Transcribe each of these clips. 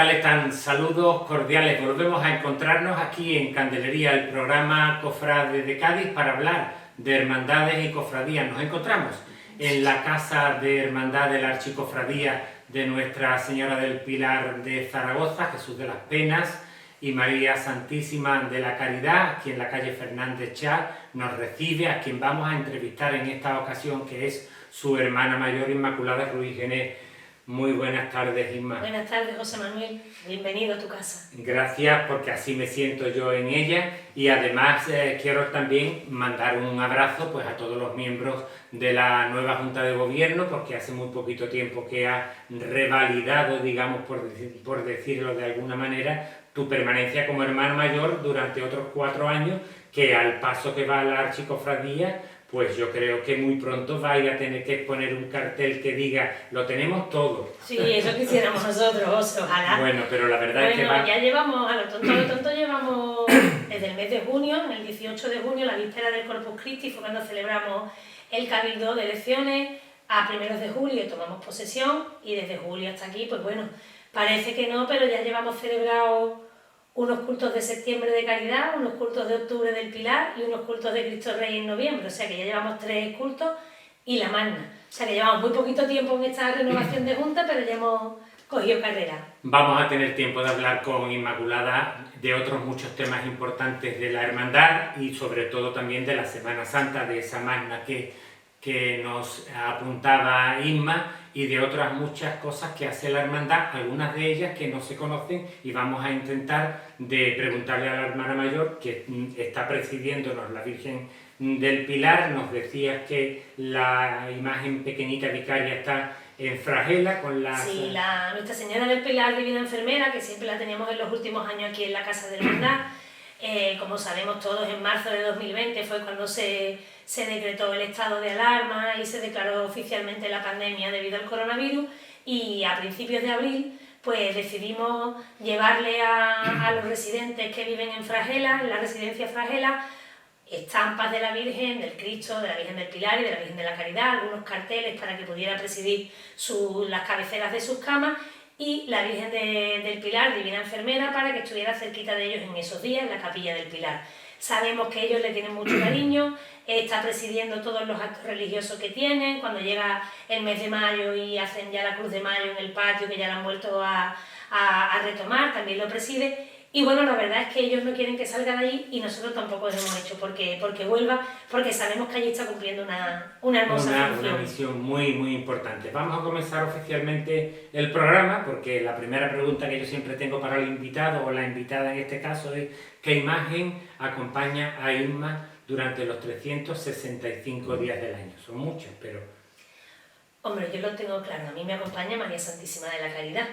tal están? Saludos cordiales. Volvemos a encontrarnos aquí en Candelería, el programa Cofrades de Cádiz, para hablar de hermandades y cofradías. Nos encontramos en la Casa de Hermandad de la Archicofradía de Nuestra Señora del Pilar de Zaragoza, Jesús de las Penas y María Santísima de la Caridad, aquí en la calle Fernández Chá. Nos recibe a quien vamos a entrevistar en esta ocasión, que es su hermana mayor, Inmaculada Ruiz Gené. Muy buenas tardes, Inma. Buenas tardes, José Manuel. Bienvenido a tu casa. Gracias, porque así me siento yo en ella, y además quiero también mandar un abrazo pues a todos los miembros de la nueva Junta de Gobierno, porque hace muy poquito tiempo que ha revalidado, digamos, por decirlo de alguna manera, tu permanencia como hermano mayor durante otros 4 años, que al paso que va la Archicofradía, pues yo creo que muy pronto vais a tener que poner un cartel que diga, lo tenemos todo. Sí, eso quisiéramos nosotros, José, ojalá. Bueno, pero la verdad es que va... ya llevamos, a lo tonto llevamos desde el mes de junio, el 18 de junio, la víspera del Corpus Christi, fue cuando celebramos el Cabildo de elecciones. A primeros de julio tomamos posesión y desde julio hasta aquí, pues bueno, parece que no, pero ya llevamos celebrado unos cultos de septiembre de Caridad, unos cultos de octubre del Pilar y unos cultos de Cristo Rey en noviembre. O sea que ya llevamos 3 cultos y la magna. O sea que llevamos muy poquito tiempo en esta renovación de junta, pero ya hemos cogido carrera. Vamos a tener tiempo de hablar con Inmaculada de otros muchos temas importantes de la hermandad y sobre todo también de la Semana Santa, de esa magna que nos apuntaba Inma, y de otras muchas cosas que hace la hermandad, algunas de ellas que no se conocen, y vamos a intentar de preguntarle a la hermana mayor, que está presidiéndonos la Virgen del Pilar. Nos decías que la imagen pequeñita vicaria está en Fragela con la... Sí, Nuestra Señora del Pilar Divina Enfermera, que siempre la teníamos en los últimos años aquí en la Casa de Hermandad. Como sabemos todos, en marzo de 2020 fue cuando se decretó el estado de alarma y se declaró oficialmente la pandemia debido al coronavirus, y a principios de abril pues decidimos llevarle a los residentes que viven en Fragela, en la residencia Fragela, estampas de la Virgen, del Cristo, de la Virgen del Pilar y de la Virgen de la Caridad, algunos carteles para que pudiera presidir las cabeceras de sus camas, y la Virgen del Pilar, Divina Enfermera, para que estuviera cerquita de ellos en esos días en la capilla del Pilar. Sabemos que ellos le tienen mucho cariño, está presidiendo todos los actos religiosos que tienen. Cuando llega el mes de mayo y hacen ya la Cruz de Mayo en el patio, que ya la han vuelto a retomar, también lo preside. Y bueno, la verdad es que ellos no quieren que salga de allí y nosotros tampoco lo hemos hecho porque vuelva, porque sabemos que allí está cumpliendo una hermosa función. Una misión muy, muy importante. Vamos a comenzar oficialmente el programa, porque la primera pregunta que yo siempre tengo para el invitado o la invitada en este caso es ¿qué imagen acompaña a Inma durante los 365 días del año? Son muchas, pero... Hombre, yo lo tengo claro, a mí me acompaña María Santísima de la Caridad.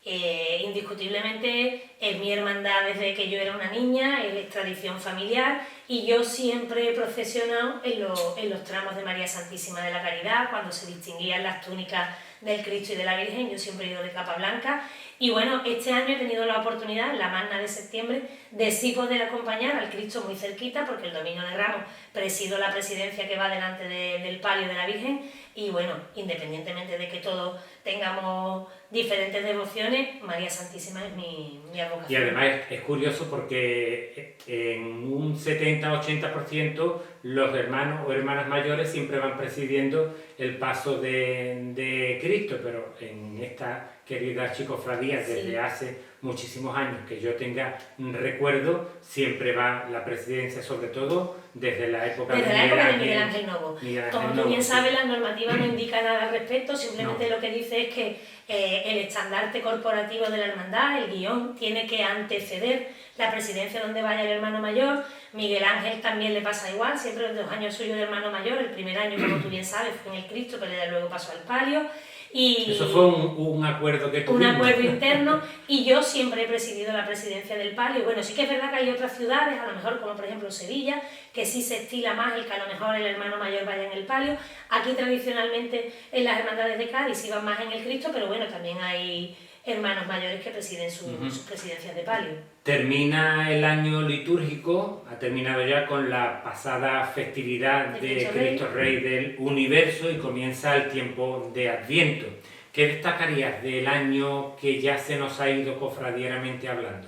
Indiscutiblemente es mi hermandad desde que yo era una niña, es tradición familiar, y yo siempre he procesionado en los tramos de María Santísima de la Caridad, cuando se distinguían las túnicas del Cristo y de la Virgen. Yo siempre he ido de capa blanca, y bueno, este año he tenido la oportunidad, en la magna de septiembre, de sí poder acompañar al Cristo muy cerquita, porque el Domingo de Ramos presido la presidencia que va delante del palio de la Virgen, y bueno, independientemente de que todos tengamos diferentes devociones, María Santísima es mi advocación. Y además es curioso porque en un 70-80% los hermanos o hermanas mayores siempre van presidiendo el paso de Cristo, pero en esta querida Archicofradía, desde hace muchísimos años que yo tenga recuerdo, siempre va la presidencia, sobre todo desde la época de Miguel Ángel Novo. Como tú bien sabes, la normativa no indica nada al respecto, simplemente lo que dice es que el estandarte corporativo de la hermandad, el guión, tiene que anteceder la presidencia donde vaya el hermano mayor. Miguel Ángel también le pasa igual, siempre en los años suyos de hermano mayor. El primer año, como tú bien sabes, fue en el Cristo, que le da luego paso al palio. Y eso fue un acuerdo que tuvimos. Un acuerdo interno, y yo siempre he presidido la presidencia del palio. Bueno, sí que es verdad que hay otras ciudades, a lo mejor como por ejemplo Sevilla, que sí se estila más el que a lo mejor el hermano mayor vaya en el palio. Aquí tradicionalmente en las hermandades de Cádiz iban más en el Cristo, pero bueno, también hay hermanos mayores que presiden sus presidencias de palio. Termina el año litúrgico, ha terminado ya con la pasada festividad de Cristo Rey del Universo, y comienza el tiempo de Adviento. ¿Qué destacarías del año que ya se nos ha ido cofradieramente hablando?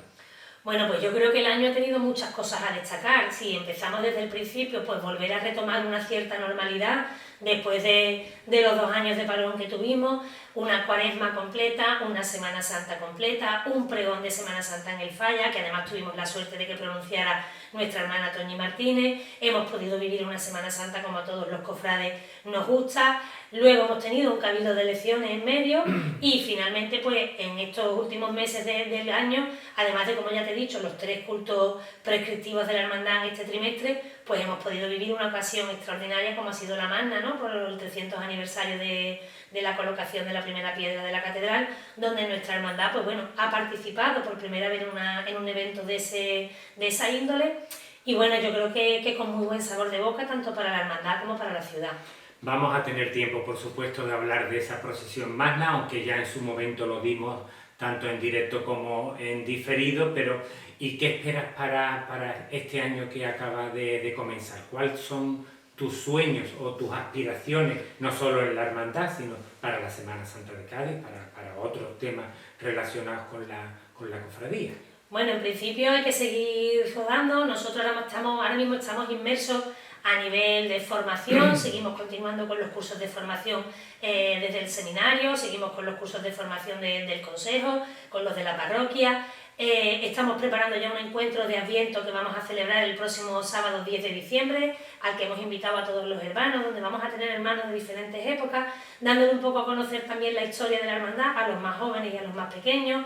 Bueno, pues yo creo que el año ha tenido muchas cosas a destacar. Si empezamos desde el principio, pues volver a retomar una cierta normalidad después de los 2 años de parón que tuvimos, una cuaresma completa, una Semana Santa completa, un pregón de Semana Santa en el Falla, que además tuvimos la suerte de que pronunciara nuestra hermana Toñi Martínez. Hemos podido vivir una Semana Santa como a todos los cofrades nos gusta. Luego hemos tenido un cabildo de elecciones en medio y finalmente pues en estos últimos meses del año, además de, como ya te he dicho, los 3 cultos prescriptivos de la hermandad en este trimestre, pues hemos podido vivir una ocasión extraordinaria como ha sido la Magna, ¿no? Por el 300 aniversario de la colocación de la primera piedra de la catedral, donde nuestra hermandad pues bueno, ha participado por primera vez en un evento de esa índole y bueno, yo creo que con muy buen sabor de boca tanto para la hermandad como para la ciudad. Vamos a tener tiempo, por supuesto, de hablar de esa procesión magna, aunque ya en su momento lo dimos tanto en directo como en diferido, pero ¿y qué esperas para este año que acaba de comenzar? ¿Cuáles son tus sueños o tus aspiraciones, no solo en la hermandad, sino para la Semana Santa de Cádiz, para otros temas relacionados con la cofradía? Bueno, en principio hay que seguir rodando. Nosotros ahora mismo estamos inmersos a nivel de formación, seguimos continuando con los cursos de formación desde el seminario, seguimos con los cursos de formación del consejo, con los de la parroquia. Estamos preparando ya un encuentro de Adviento que vamos a celebrar el próximo sábado 10 de diciembre, al que hemos invitado a todos los hermanos, donde vamos a tener hermanos de diferentes épocas, dándole un poco a conocer también la historia de la hermandad a los más jóvenes y a los más pequeños.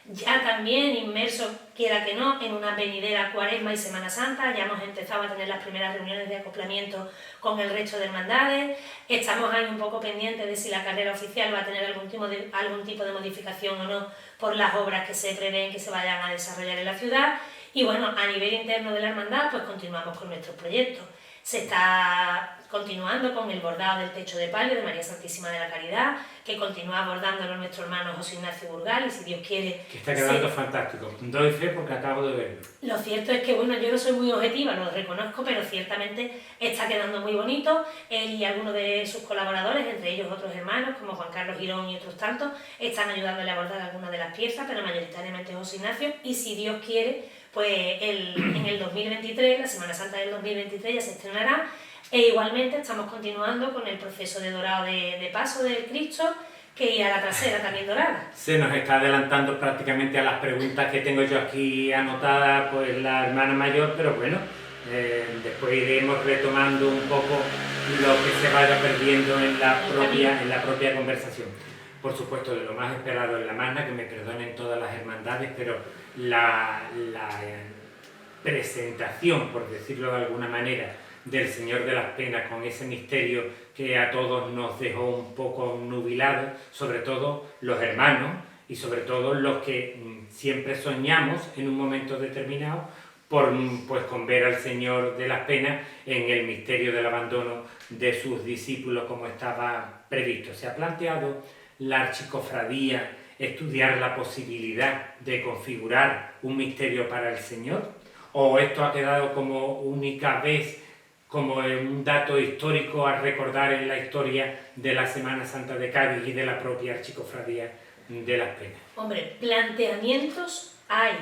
Ya también inmersos, quiera que no, en una venidera Cuaresma y Semana Santa, ya hemos empezado a tener las primeras reuniones de acoplamiento con el resto de hermandades, estamos ahí un poco pendientes de si la carrera oficial va a tener algún tipo de modificación o no por las obras que se prevén que se vayan a desarrollar en la ciudad y bueno, a nivel interno de la hermandad pues continuamos con nuestros proyectos. Se está continuando con el bordado del techo de palio de María Santísima de la Caridad, que continúa bordándolo nuestro hermano José Ignacio Burgal y si Dios quiere... Que está quedando fantástico. Doy fe porque acabo de verlo. Lo cierto es que, bueno, yo no soy muy objetiva, lo reconozco, pero ciertamente está quedando muy bonito. Él y algunos de sus colaboradores, entre ellos otros hermanos, como Juan Carlos Girón y otros tantos, están ayudándole a bordar algunas de las piezas, pero mayoritariamente José Ignacio, y si Dios quiere, pues en el 2023, la Semana Santa del 2023 ya se estrenará, e igualmente estamos continuando con el proceso de dorado de paso del Cristo, que irá a la trasera también dorada. Se nos está adelantando prácticamente a las preguntas que tengo yo aquí anotadas, pues la hermana mayor, pero bueno, después iremos retomando un poco lo que se vaya perdiendo en la propia conversación. Por supuesto, de lo más esperado en la Magna, que me perdonen todas las hermandades, pero la presentación, por decirlo de alguna manera, del Señor de las Penas con ese misterio que a todos nos dejó un poco nubilados, sobre todo los hermanos y sobre todo los que siempre soñamos en un momento determinado con ver al Señor de las Penas en el misterio del abandono de sus discípulos como estaba previsto. Se ha planteado la archicofradía estudiar la posibilidad de configurar un misterio para el Señor, o esto ha quedado como única vez como un dato histórico a recordar en la historia de la Semana Santa de Cádiz y de la propia archicofradía de las Penas. Hombre, planteamientos hay,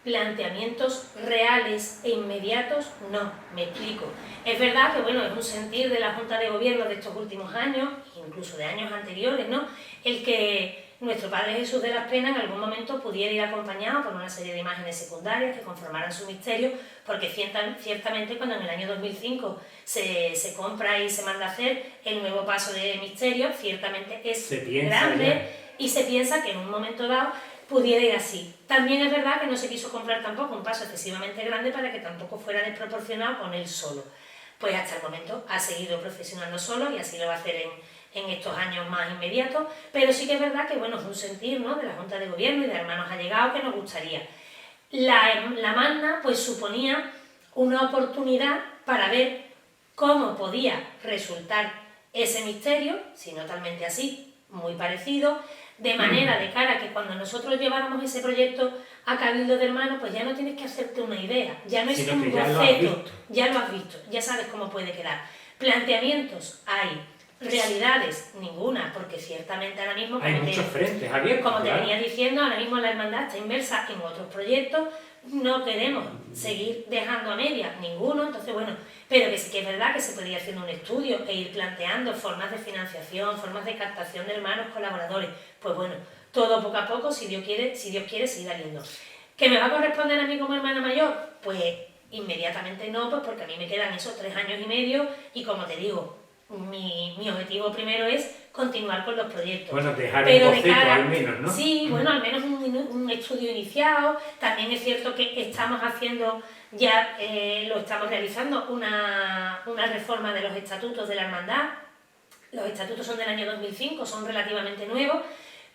planteamientos reales e inmediatos no, me explico. Es verdad que bueno, es un sentir de la Junta de Gobierno de estos últimos años, incluso de años anteriores, ¿no? El que nuestro Padre Jesús de las Penas en algún momento pudiera ir acompañado por una serie de imágenes secundarias que conformaran su misterio, porque ciertamente cuando en el año 2005 se compra y se manda a hacer el nuevo paso de misterio, ciertamente es grande y se piensa que en un momento dado pudiera ir así. También es verdad que no se quiso comprar tampoco un paso excesivamente grande para que tampoco fuera desproporcionado con él solo. Pues hasta el momento ha seguido procesionando solo y así lo va a hacer en estos años más inmediatos, pero sí que es verdad que bueno, es un sentir, ¿no?, de la Junta de Gobierno y de hermanos allegados que nos gustaría. La Magna pues suponía una oportunidad para ver cómo podía resultar ese misterio, si no talmente así, muy parecido, de manera de cara a que cuando nosotros lleváramos ese proyecto a Cabildo de Hermanos, pues ya no tienes que hacerte una idea, ya no es un boceto, ya lo has visto, ya sabes cómo puede quedar. Planteamientos hay, realidades, ninguna, porque ciertamente ahora mismo... Hay muchos frentes abiertos. Como te venía diciendo, ahora mismo la hermandad está inmersa en otros proyectos, no queremos seguir dejando a medias ninguno, entonces bueno, pero que sí que es verdad que se puede ir haciendo un estudio e ir planteando formas de financiación, formas de captación de hermanos colaboradores, pues bueno, todo poco a poco, si Dios quiere, seguir haciendo. ¿Que me va a corresponder a mí como hermana mayor? Pues inmediatamente no, pues porque a mí me quedan esos 3 años y medio y como te digo, mi objetivo primero es continuar con los proyectos. Bueno, dejar un boceto al menos, ¿no? Sí, bueno, al menos un estudio iniciado. También es cierto que estamos haciendo, ya lo estamos realizando, una reforma de los estatutos de la hermandad. Los estatutos son del año 2005, son relativamente nuevos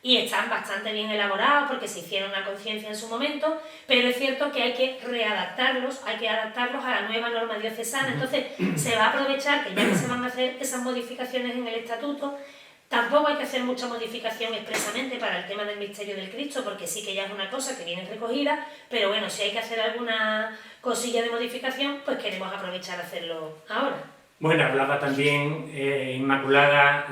y están bastante bien elaborados porque se hicieron a conciencia en su momento, pero es cierto que hay que readaptarlos, hay que adaptarlos a la nueva norma diocesana. Entonces se va a aprovechar que ya que se van a hacer esas modificaciones en el estatuto, tampoco hay que hacer mucha modificación expresamente para el tema del misterio del Cristo, porque sí que ya es una cosa que viene recogida, pero bueno, si hay que hacer alguna cosilla de modificación, pues queremos aprovechar a hacerlo ahora. Bueno, hablaba también Inmaculada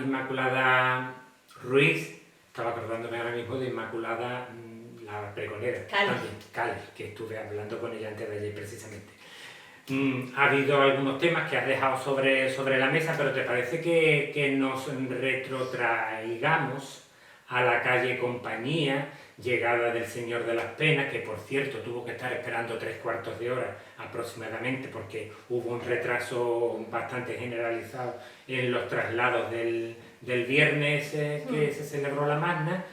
Ruiz. Estaba acordándome ahora mismo de Inmaculada, la pregonera, Cali, que estuve hablando con ella antes de ayer precisamente. Ha habido algunos temas que has dejado sobre la mesa, pero ¿te parece que nos retrotraigamos a la calle Compañía, llegada del Señor de las Penas, que por cierto tuvo que estar esperando 3/4 de hora aproximadamente porque hubo un retraso bastante generalizado en los traslados del viernes que se celebró la Magna,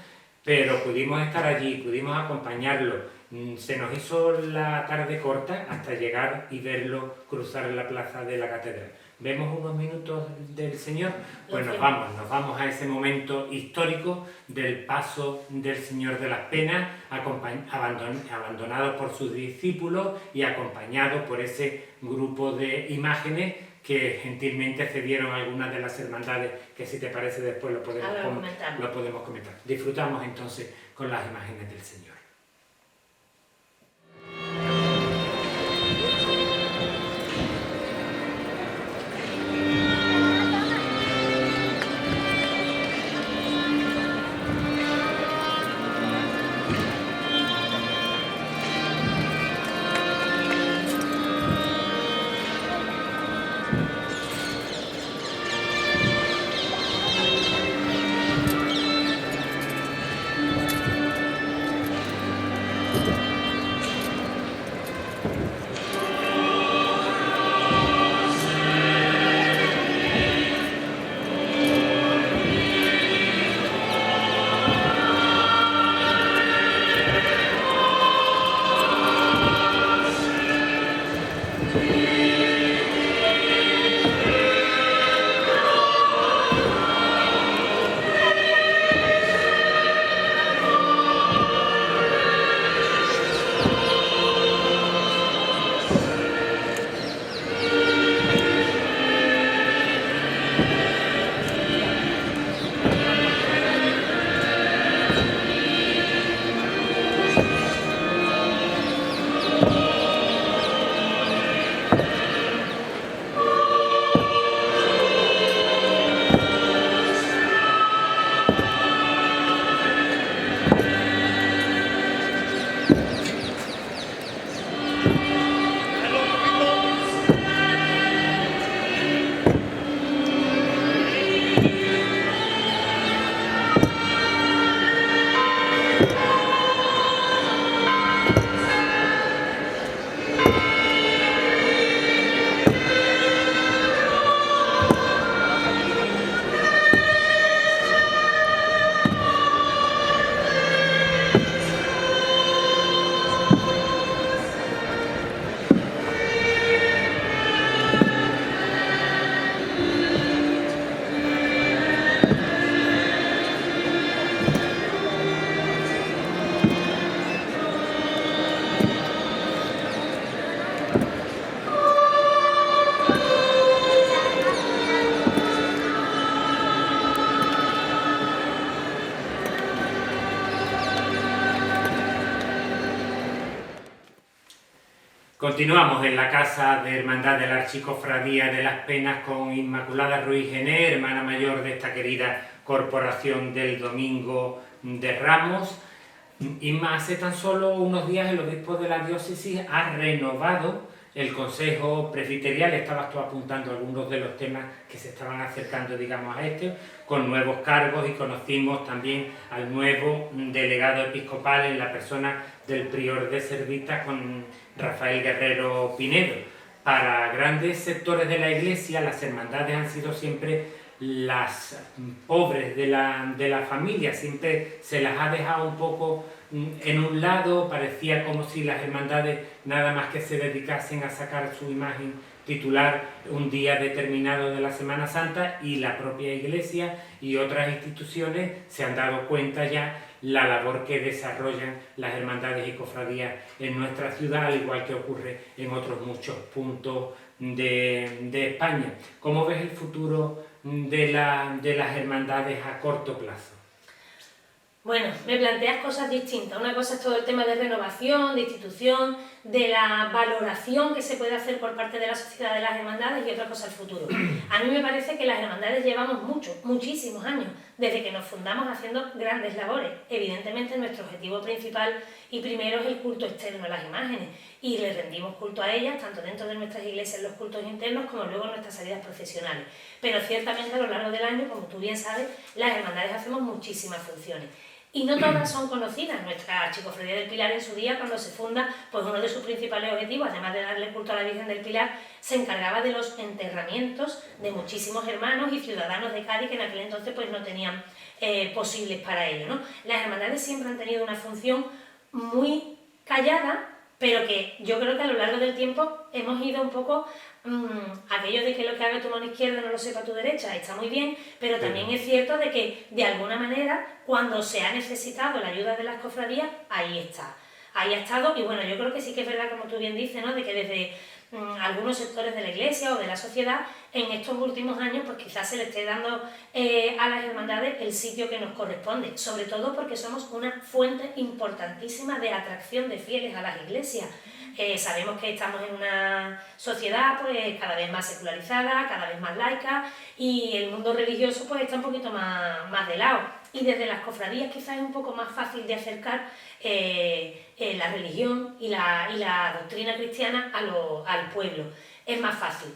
pero pudimos estar allí, pudimos acompañarlo. Se nos hizo la tarde corta hasta llegar y verlo cruzar la plaza de la catedral. ¿Vemos unos minutos del Señor? Pues nos vamos a ese momento histórico del paso del Señor de las Penas, abandonado por sus discípulos y acompañado por ese grupo de imágenes que gentilmente cedieron algunas de las hermandades, que si te parece después lo podemos comentar. Disfrutamos entonces con las imágenes del Señor. Continuamos en la Casa de Hermandad de la Archicofradía de las Penas con Inmaculada Ruiz Gené, hermana mayor de esta querida corporación del Domingo de Ramos. Inma, hace tan solo unos días el obispo de la diócesis ha renovado el Consejo Presbiterial. Estabas tú apuntando algunos de los temas que se estaban acercando, digamos, a este, con nuevos cargos, y conocimos también al nuevo delegado episcopal en la persona del prior de Servitas, con Rafael Guerrero Pinedo. Para grandes sectores de la Iglesia, las hermandades han sido siempre las pobres de la familia, siempre se las ha dejado un poco en un lado. Parecía como si las hermandades nada más que se dedicasen a sacar su imagen titular un día determinado de la Semana Santa, y la propia Iglesia y otras instituciones se han dado cuenta ya la labor que desarrollan las hermandades y cofradías en nuestra ciudad, al igual que ocurre en otros muchos puntos de España. ¿Cómo ves el futuro de las hermandades a corto plazo? Bueno, me planteas cosas distintas. Una cosa es todo el tema de renovación, de institución, de la valoración que se puede hacer por parte de la sociedad de las hermandades, y otra cosa el futuro. A mí me parece que las hermandades llevamos muchísimos años, desde que nos fundamos, haciendo grandes labores. Evidentemente nuestro objetivo principal y primero es el culto externo a las imágenes, y le rendimos culto a ellas, tanto dentro de nuestras iglesias, los cultos internos, como luego en nuestras salidas procesionales. Pero ciertamente a lo largo del año, como tú bien sabes, las hermandades hacemos muchísimas funciones. Y no todas son conocidas. Nuestra Archicofradía del Pilar, en su día, cuando se funda, pues uno de sus principales objetivos, además de darle culto a la Virgen del Pilar, se encargaba de los enterramientos de muchísimos hermanos y ciudadanos de Cádiz que en aquel entonces pues no tenían posibles para ello, ¿no? Las hermandades siempre han tenido una función muy callada, pero que yo creo que a lo largo del tiempo hemos ido un poco aquello de que lo que haga tu mano izquierda no lo sepa tu derecha, está muy bien, pero también es cierto de que de alguna manera cuando se ha necesitado la ayuda de las cofradías, ahí está, ahí ha estado. Y bueno, yo creo que sí que es verdad, como tú bien dices, ¿no?, de que desde algunos sectores de la Iglesia o de la sociedad en estos últimos años pues quizás se le esté dando a las hermandades el sitio que nos corresponde, sobre todo porque somos una fuente importantísima de atracción de fieles a las iglesias. Sabemos que estamos en una sociedad pues cada vez más secularizada, cada vez más laica, y el mundo religioso pues está un poquito más de lado, y desde las cofradías quizás es un poco más fácil de acercar la religión y la doctrina cristiana al pueblo. Es más fácil.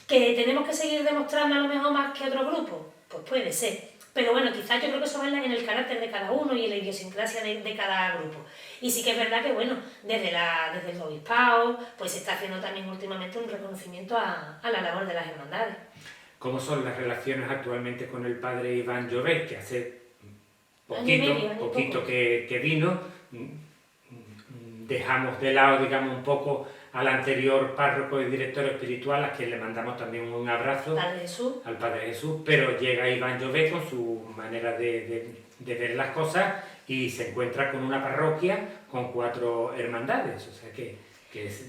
¿Que tenemos que seguir demostrando a lo mejor más que otro grupo? Pues puede ser. Pero bueno, quizás yo creo que eso va en el carácter de cada uno y en la idiosincrasia de cada grupo. Y sí que es verdad que, bueno, desde el obispado, pues se está haciendo también últimamente un reconocimiento a la labor de las hermandades. ¿Cómo son las relaciones actualmente con el padre Iván Llobet, que hace poquito que vino? Dejamos de lado, digamos, un poco al anterior párroco y director espiritual, a quien le mandamos también un abrazo, al Padre Jesús, pero llega Iván Llobet con su manera de ver las cosas y se encuentra con una parroquia con 4 hermandades, o sea que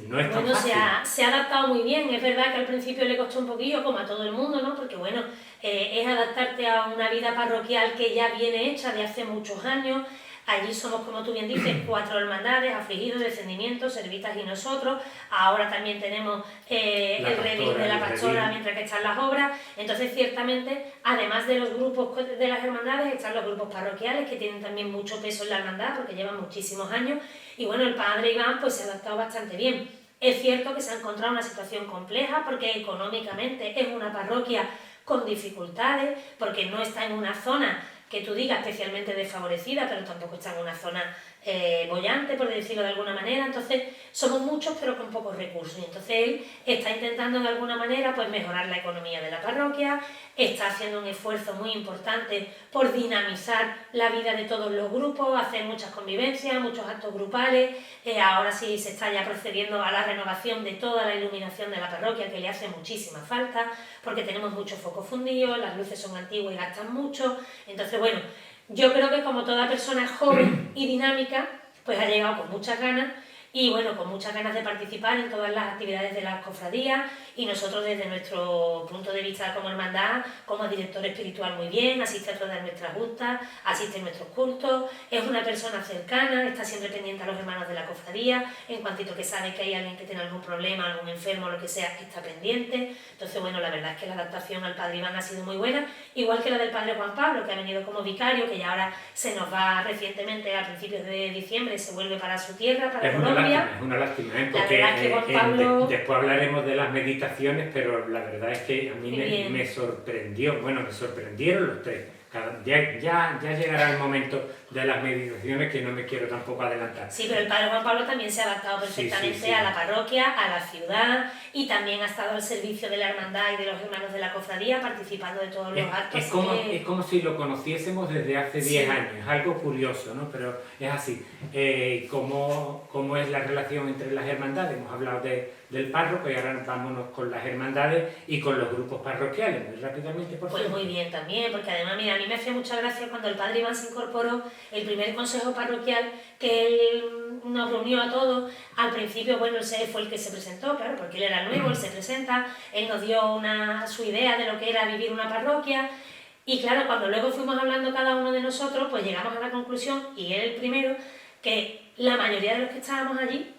no es tan fácil. Se ha adaptado muy bien. Es verdad que al principio le costó un poquillo, como a todo el mundo, ¿no? Porque bueno, es adaptarte a una vida parroquial que ya viene hecha de hace muchos años. Allí somos, como tú bien dices, 4 hermandades: Afligidos, Descendimiento, Servitas y nosotros. Ahora también tenemos el revis de la pastora mientras que están las obras. Entonces, ciertamente, además de los grupos de las hermandades, están los grupos parroquiales, que tienen también mucho peso en la hermandad porque llevan muchísimos años. Y bueno, el padre Iván pues se ha adaptado bastante bien. Es cierto que se ha encontrado una situación compleja porque económicamente es una parroquia con dificultades, porque no está en una zona que tú digas especialmente desfavorecida, pero tampoco está en una zona bollante, por decirlo de alguna manera. Entonces somos muchos pero con pocos recursos, y entonces él está intentando de alguna manera pues mejorar la economía de la parroquia, está haciendo un esfuerzo muy importante por dinamizar la vida de todos los grupos, hacer muchas convivencias, muchos actos grupales. Ahora sí se está ya procediendo a la renovación de toda la iluminación de la parroquia, que le hace muchísima falta porque tenemos muchos focos fundidos, las luces son antiguas y gastan mucho. Entonces bueno, yo creo que como toda persona joven y dinámica, pues ha llegado con muchas ganas y bueno, con muchas ganas de participar en todas las actividades de las cofradías, y nosotros desde nuestro punto de vista como hermandad, como director espiritual muy bien, asiste a todas nuestras justas, asiste a nuestros cultos, es una persona cercana, está siempre pendiente a los hermanos de la cofradía, en cuantito que sabe que hay alguien que tiene algún problema, algún enfermo, lo que sea, está pendiente. Entonces bueno, la verdad es que la adaptación al Padre Iván ha sido muy buena, igual que la del Padre Juan Pablo, que ha venido como vicario, que ya ahora se nos va recientemente a principios de diciembre, se vuelve para su tierra, para Colombia. Es una lástima, La porque verdad es que Juan Pablo... después hablaremos de las meditaciones, pero la verdad es que a mí me sorprendió, bueno, me sorprendieron los tres. Ya llegará el momento de las meditaciones, que no me quiero tampoco adelantar. Sí, pero el Padre Juan Pablo también se ha adaptado perfectamente a la parroquia, a la ciudad, y también ha estado al servicio de la hermandad y de los hermanos de la cofradía, participando de todos los actos. Es como si lo conociésemos desde hace 10 años, es algo curioso, ¿no? Pero es así. ¿Cómo es la relación entre las hermandades? Hemos hablado del párroco, y ahora vámonos con las hermandades y con los grupos parroquiales, muy rápidamente, por favor. Pues muy bien también, porque además, mira, a mí me hacía mucha gracia cuando el Padre Iván se incorporó, el primer consejo parroquial que él nos reunió a todos. Al principio, bueno, él fue el que se presentó, claro, porque él era nuevo, él se presenta, él nos dio su idea de lo que era vivir una parroquia, y claro, cuando luego fuimos hablando cada uno de nosotros, pues llegamos a la conclusión, y él el primero, que la mayoría de los que estábamos allí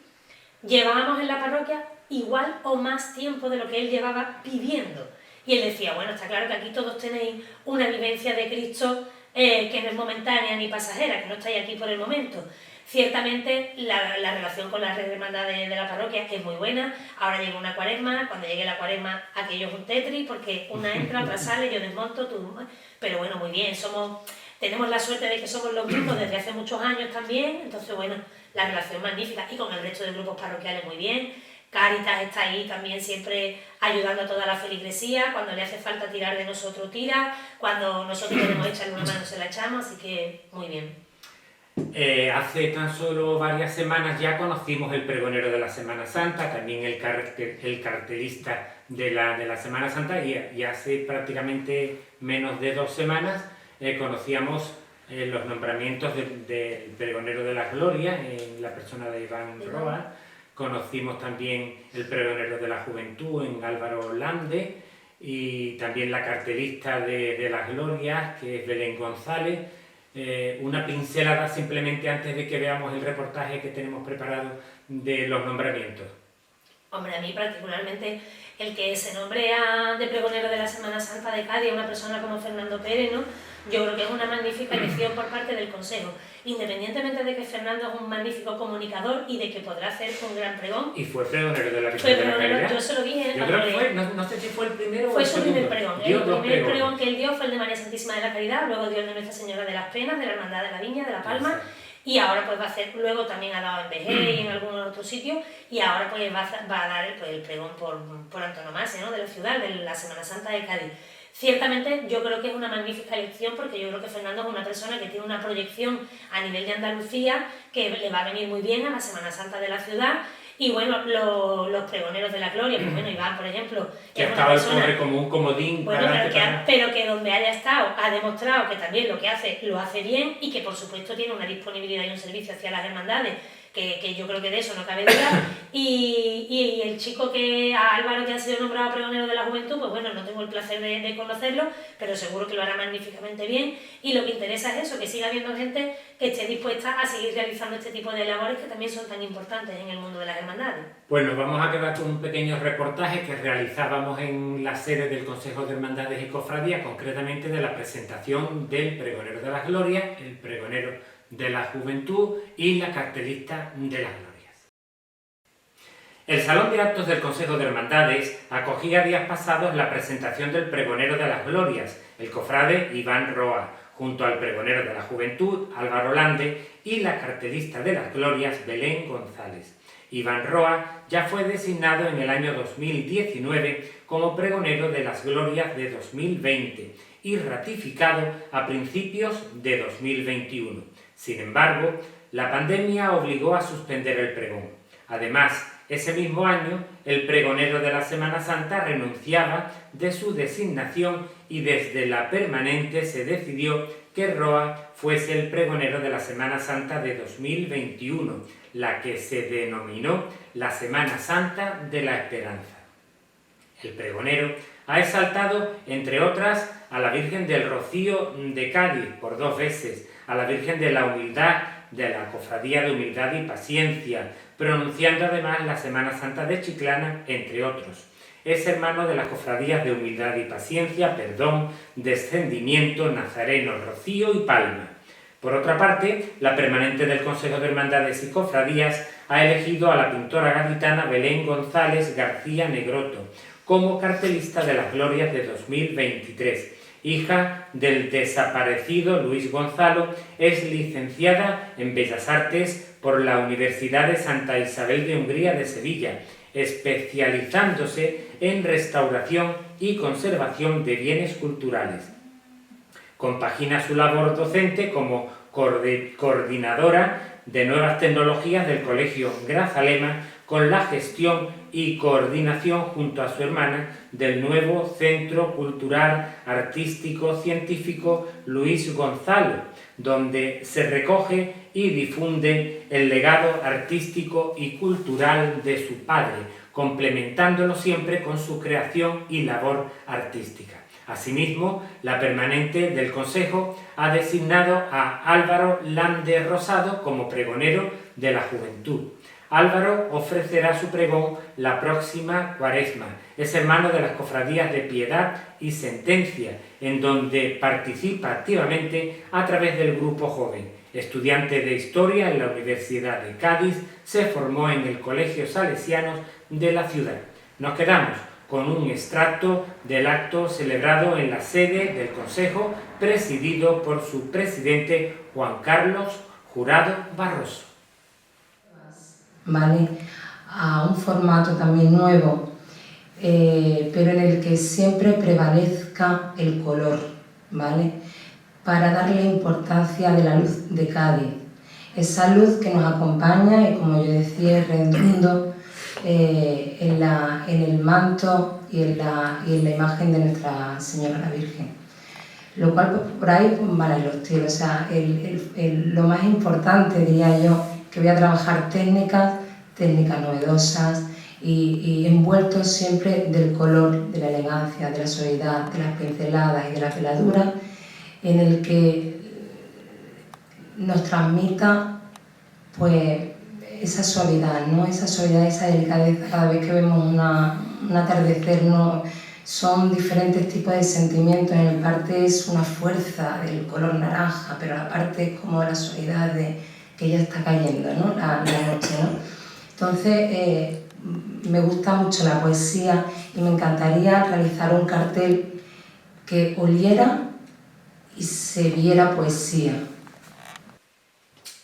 llevábamos en la parroquia igual o más tiempo de lo que él llevaba viviendo. Y él decía, bueno, está claro que aquí todos tenéis una vivencia de Cristo que no es momentánea ni pasajera, que no estáis aquí por el momento. Ciertamente la relación con la hermandad de la parroquia es muy buena. Ahora llega una cuaresma, cuando llegue la cuaresma aquello es un tetris, porque una entra, otra sale, yo desmonto, tú... Pero bueno, muy bien, tenemos la suerte de que somos los mismos desde hace muchos años también, entonces bueno, la relación magnífica, y con el resto de grupos parroquiales muy bien. Cáritas está ahí también siempre ayudando a toda la feligresía, cuando le hace falta tirar de nosotros tira, cuando nosotros queremos echarle una mano se la echamos, así que muy bien. Hace tan solo varias semanas ya conocimos el pregonero de la Semana Santa, también el cartelista de la Semana Santa, y hace prácticamente menos de 2 semanas conocíamos los nombramientos del pregonero de la Gloria, en la persona de Iván Roa. Conocimos también el pregonero de la Juventud en Álvaro Lande, y también la cartelista de las Glorias, que es Belén González. Una pincelada simplemente antes de que veamos el reportaje que tenemos preparado de los nombramientos. Hombre, a mí particularmente el que se nombre de pregonero de la Semana Santa de Cádiz a una persona como Fernando Pérez, ¿no? Yo creo que es una magnífica elección por parte del Consejo, independientemente de que Fernando es un magnífico comunicador y de que podrá hacer un gran pregón. Y fue pregonero de la Virgen de la Caridad. Yo se lo dije. Yo creo que fue, no sé si fue el primero o el segundo. Fue su primer pregón. El primer pregón que él dio fue el de María Santísima de la Caridad, luego dio el de Nuestra Señora de las Penas, de la Hermandad de la Viña, de La Palma, y ahora pues va a hacer, luego también ha dado en Vejez y en algún otro sitio, y ahora pues va a dar el pregón por antonomasia, ¿no? De la ciudad, de la Semana Santa de Cádiz. Ciertamente yo creo que es una magnífica elección, porque yo creo que Fernando es una persona que tiene una proyección a nivel de Andalucía que le va a venir muy bien a la Semana Santa de la ciudad. Y bueno, los pregoneros de la Gloria, pues bueno, Iván, por ejemplo, que ha estado persona, como un comodín, bueno, pero que donde haya estado ha demostrado que también lo que hace lo hace bien, y que por supuesto tiene una disponibilidad y un servicio hacia las hermandades, que yo creo que de eso no cabe duda. Y el chico Álvaro, que ha sido nombrado pregonero de la Juventud, pues bueno, no tengo el placer de conocerlo, pero seguro que lo hará magníficamente bien, y lo que interesa es eso, que siga habiendo gente que esté dispuesta a seguir realizando este tipo de labores que también son tan importantes en el mundo de las hermandades. Pues nos vamos a quedar con un pequeño reportaje que realizábamos en la sede del Consejo de Hermandades y Cofradías, concretamente de la presentación del pregonero de las Glorias, el pregonero de la Juventud y la cartelista de las Glorias. El Salón de Actos del Consejo de Hermandades acogía días pasados la presentación del pregonero de las Glorias, el cofrade Iván Roa, junto al pregonero de la Juventud, Álvaro Lande, y la cartelista de las Glorias, Belén González. Iván Roa ya fue designado en el año 2019 como pregonero de las Glorias de 2020 y ratificado a principios de 2021. Sin embargo, la pandemia obligó a suspender el pregón. Además, Ese mismo año, el pregonero de la Semana Santa renunciaba de su designación y desde la permanente se decidió que Roa fuese el pregonero de la Semana Santa de 2021, la que se denominó la Semana Santa de la Esperanza. El pregonero ha exaltado, entre otras, a la Virgen del Rocío de Cádiz por 2 veces, a la Virgen de la Humildad, de la Cofradía de Humildad y Paciencia, pronunciando además la Semana Santa de Chiclana, entre otros. Es hermano de las Cofradías de Humildad y Paciencia, Perdón, Descendimiento, Nazareno, Rocío y Palma. Por otra parte, la permanente del Consejo de Hermandades y Cofradías ha elegido a la pintora gaditana Belén González García Negroto como cartelista de las Glorias de 2023. Hija del desaparecido Luis Gonzalo, es licenciada en Bellas Artes por la Universidad de Santa Isabel de Hungría de Sevilla, especializándose en restauración y conservación de bienes culturales. Compagina su labor docente como coordinadora de nuevas tecnologías del Colegio Grazalema con la gestión y coordinación junto a su hermana del nuevo Centro Cultural Artístico Científico Luis Gonzalo, donde se recoge y difunde el legado artístico y cultural de su padre, complementándolo siempre con su creación y labor artística. Asimismo, la permanente del Consejo ha designado a Álvaro Lande Rosado como pregonero de la Juventud. Álvaro ofrecerá su pregón la próxima Cuaresma. Es hermano de las Cofradías de Piedad y Sentencia, en donde participa activamente a través del Grupo Joven. Estudiante de Historia en la Universidad de Cádiz, se formó en el Colegio Salesianos de la ciudad. Nos quedamos con un extracto del acto celebrado en la sede del Consejo, presidido por su presidente Juan Carlos Jurado Barroso. ¿Vale? A un formato también nuevo, pero en el que siempre prevalezca el color, ¿vale? Para darle importancia de la luz de Cádiz, esa luz que nos acompaña y, como yo decía, es redondo en el manto y en la imagen de Nuestra Señora la Virgen. Lo cual, pues, por ahí pues, van los tiros. O sea, lo más importante, diría yo, que voy a trabajar técnicas novedosas y envueltos siempre del color, de la elegancia, de la suavidad, de las pinceladas y de la peladura, en el que nos transmita pues esa suavidad, ¿no? Esa suavidad, esa delicadeza. Cada vez que vemos un atardecer, ¿no? Son diferentes tipos de sentimientos. En el parte es una fuerza del color naranja, pero la parte es como la suavidad de que ya está cayendo, ¿no? la noche, ¿no? Entonces, me gusta mucho la poesía y me encantaría realizar un cartel que oliera y se viera poesía.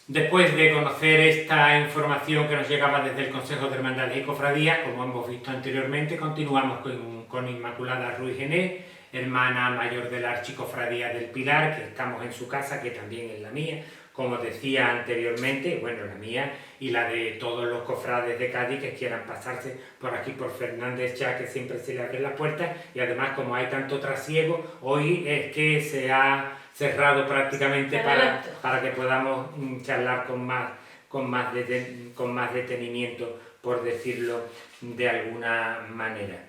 Después de conocer esta información que nos llegaba desde el Consejo de Hermandades y Cofradías, como hemos visto anteriormente, continuamos con Inmaculada Ruiz Gené, hermana mayor de la Archicofradía del Pilar, que estamos en su casa, que también es la mía, como decía anteriormente, bueno, la mía y la de todos los cofrades de Cádiz que quieran pasarse por aquí por Fernández ya, que siempre se le abren las puertas, y además como hay tanto trasiego, hoy es que se ha cerrado prácticamente para que podamos charlar con más detenimiento, por decirlo de alguna manera.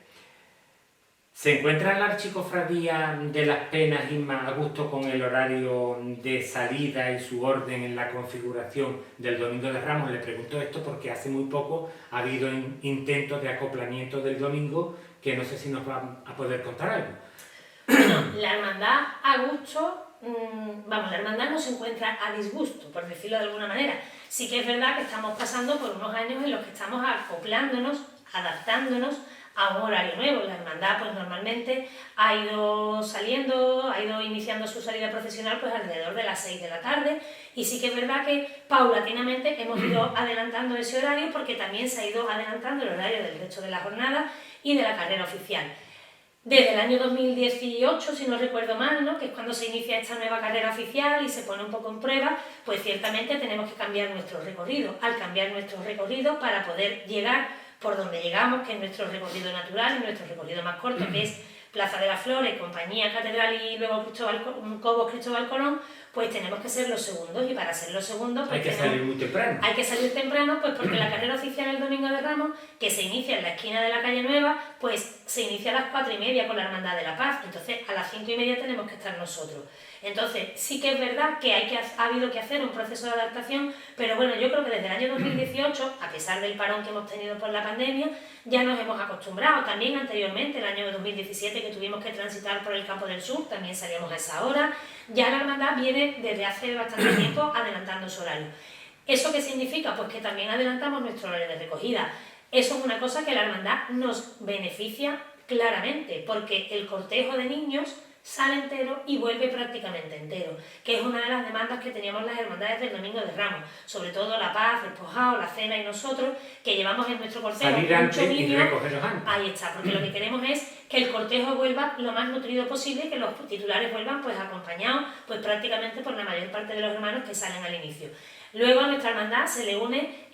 ¿Se encuentra la Archicofradía de las Penas, Inma, a gusto con el horario de salida y su orden en la configuración del Domingo de Ramos? Le pregunto esto porque hace muy poco ha habido intentos de acoplamiento del domingo, que no sé si nos va a poder contar algo. Bueno, la hermandad a gusto, la hermandad no se encuentra a disgusto, por decirlo de alguna manera. Sí que es verdad que estamos pasando por unos años en los que estamos acoplándonos, adaptándonos a un horario nuevo. La hermandad pues normalmente ha ido iniciando su salida profesional pues alrededor de las 6 de la tarde, y sí que es verdad que paulatinamente hemos ido adelantando ese horario, porque también se ha ido adelantando el horario del resto de la jornada y de la carrera oficial. Desde el año 2018, si no recuerdo mal, ¿no?, que es cuando se inicia esta nueva carrera oficial y se pone un poco en prueba, pues ciertamente tenemos que cambiar nuestro recorrido. Al cambiar nuestro recorrido, para poder llegar por donde llegamos, que es nuestro recorrido natural y nuestro recorrido más corto, que es Plaza de las Flores, Compañía, Catedral y luego Cobos, Cristóbal Colón, pues tenemos que ser los segundos, y para ser los segundos pues hay que salir muy temprano. Hay que salir temprano, pues porque la carrera oficial el Domingo de Ramos, que se inicia en la esquina de la calle Nueva, pues se inicia a las 4:30 con la Hermandad de la Paz, entonces a las 5:30 tenemos que estar nosotros. Entonces sí que es verdad que ha habido que hacer un proceso de adaptación, pero bueno, yo creo que desde el año 2018, a pesar del parón que hemos tenido por la pandemia, ya nos hemos acostumbrado. También anteriormente, el año 2017, que tuvimos que transitar por el Campo del Sur, también salíamos a esa hora. Ya la hermandad viene desde hace bastante tiempo adelantando su horario. ¿Eso qué significa? Pues que también adelantamos nuestro horario de recogida. Eso es una cosa que la hermandad nos beneficia claramente, porque el cortejo de niños sale entero y vuelve prácticamente entero, que es una de las demandas que teníamos las hermandades del Domingo de Ramos, sobre todo La Paz, el Pojao, la Cena y nosotros, que llevamos en nuestro cortejo salir antes muchos y niños. recogerlos antes. Ahí está, porque lo que queremos es que el cortejo vuelva lo más nutrido posible y que los titulares vuelvan pues acompañados pues prácticamente por la mayor parte de los hermanos que salen al inicio. Luego a nuestra hermandad se le une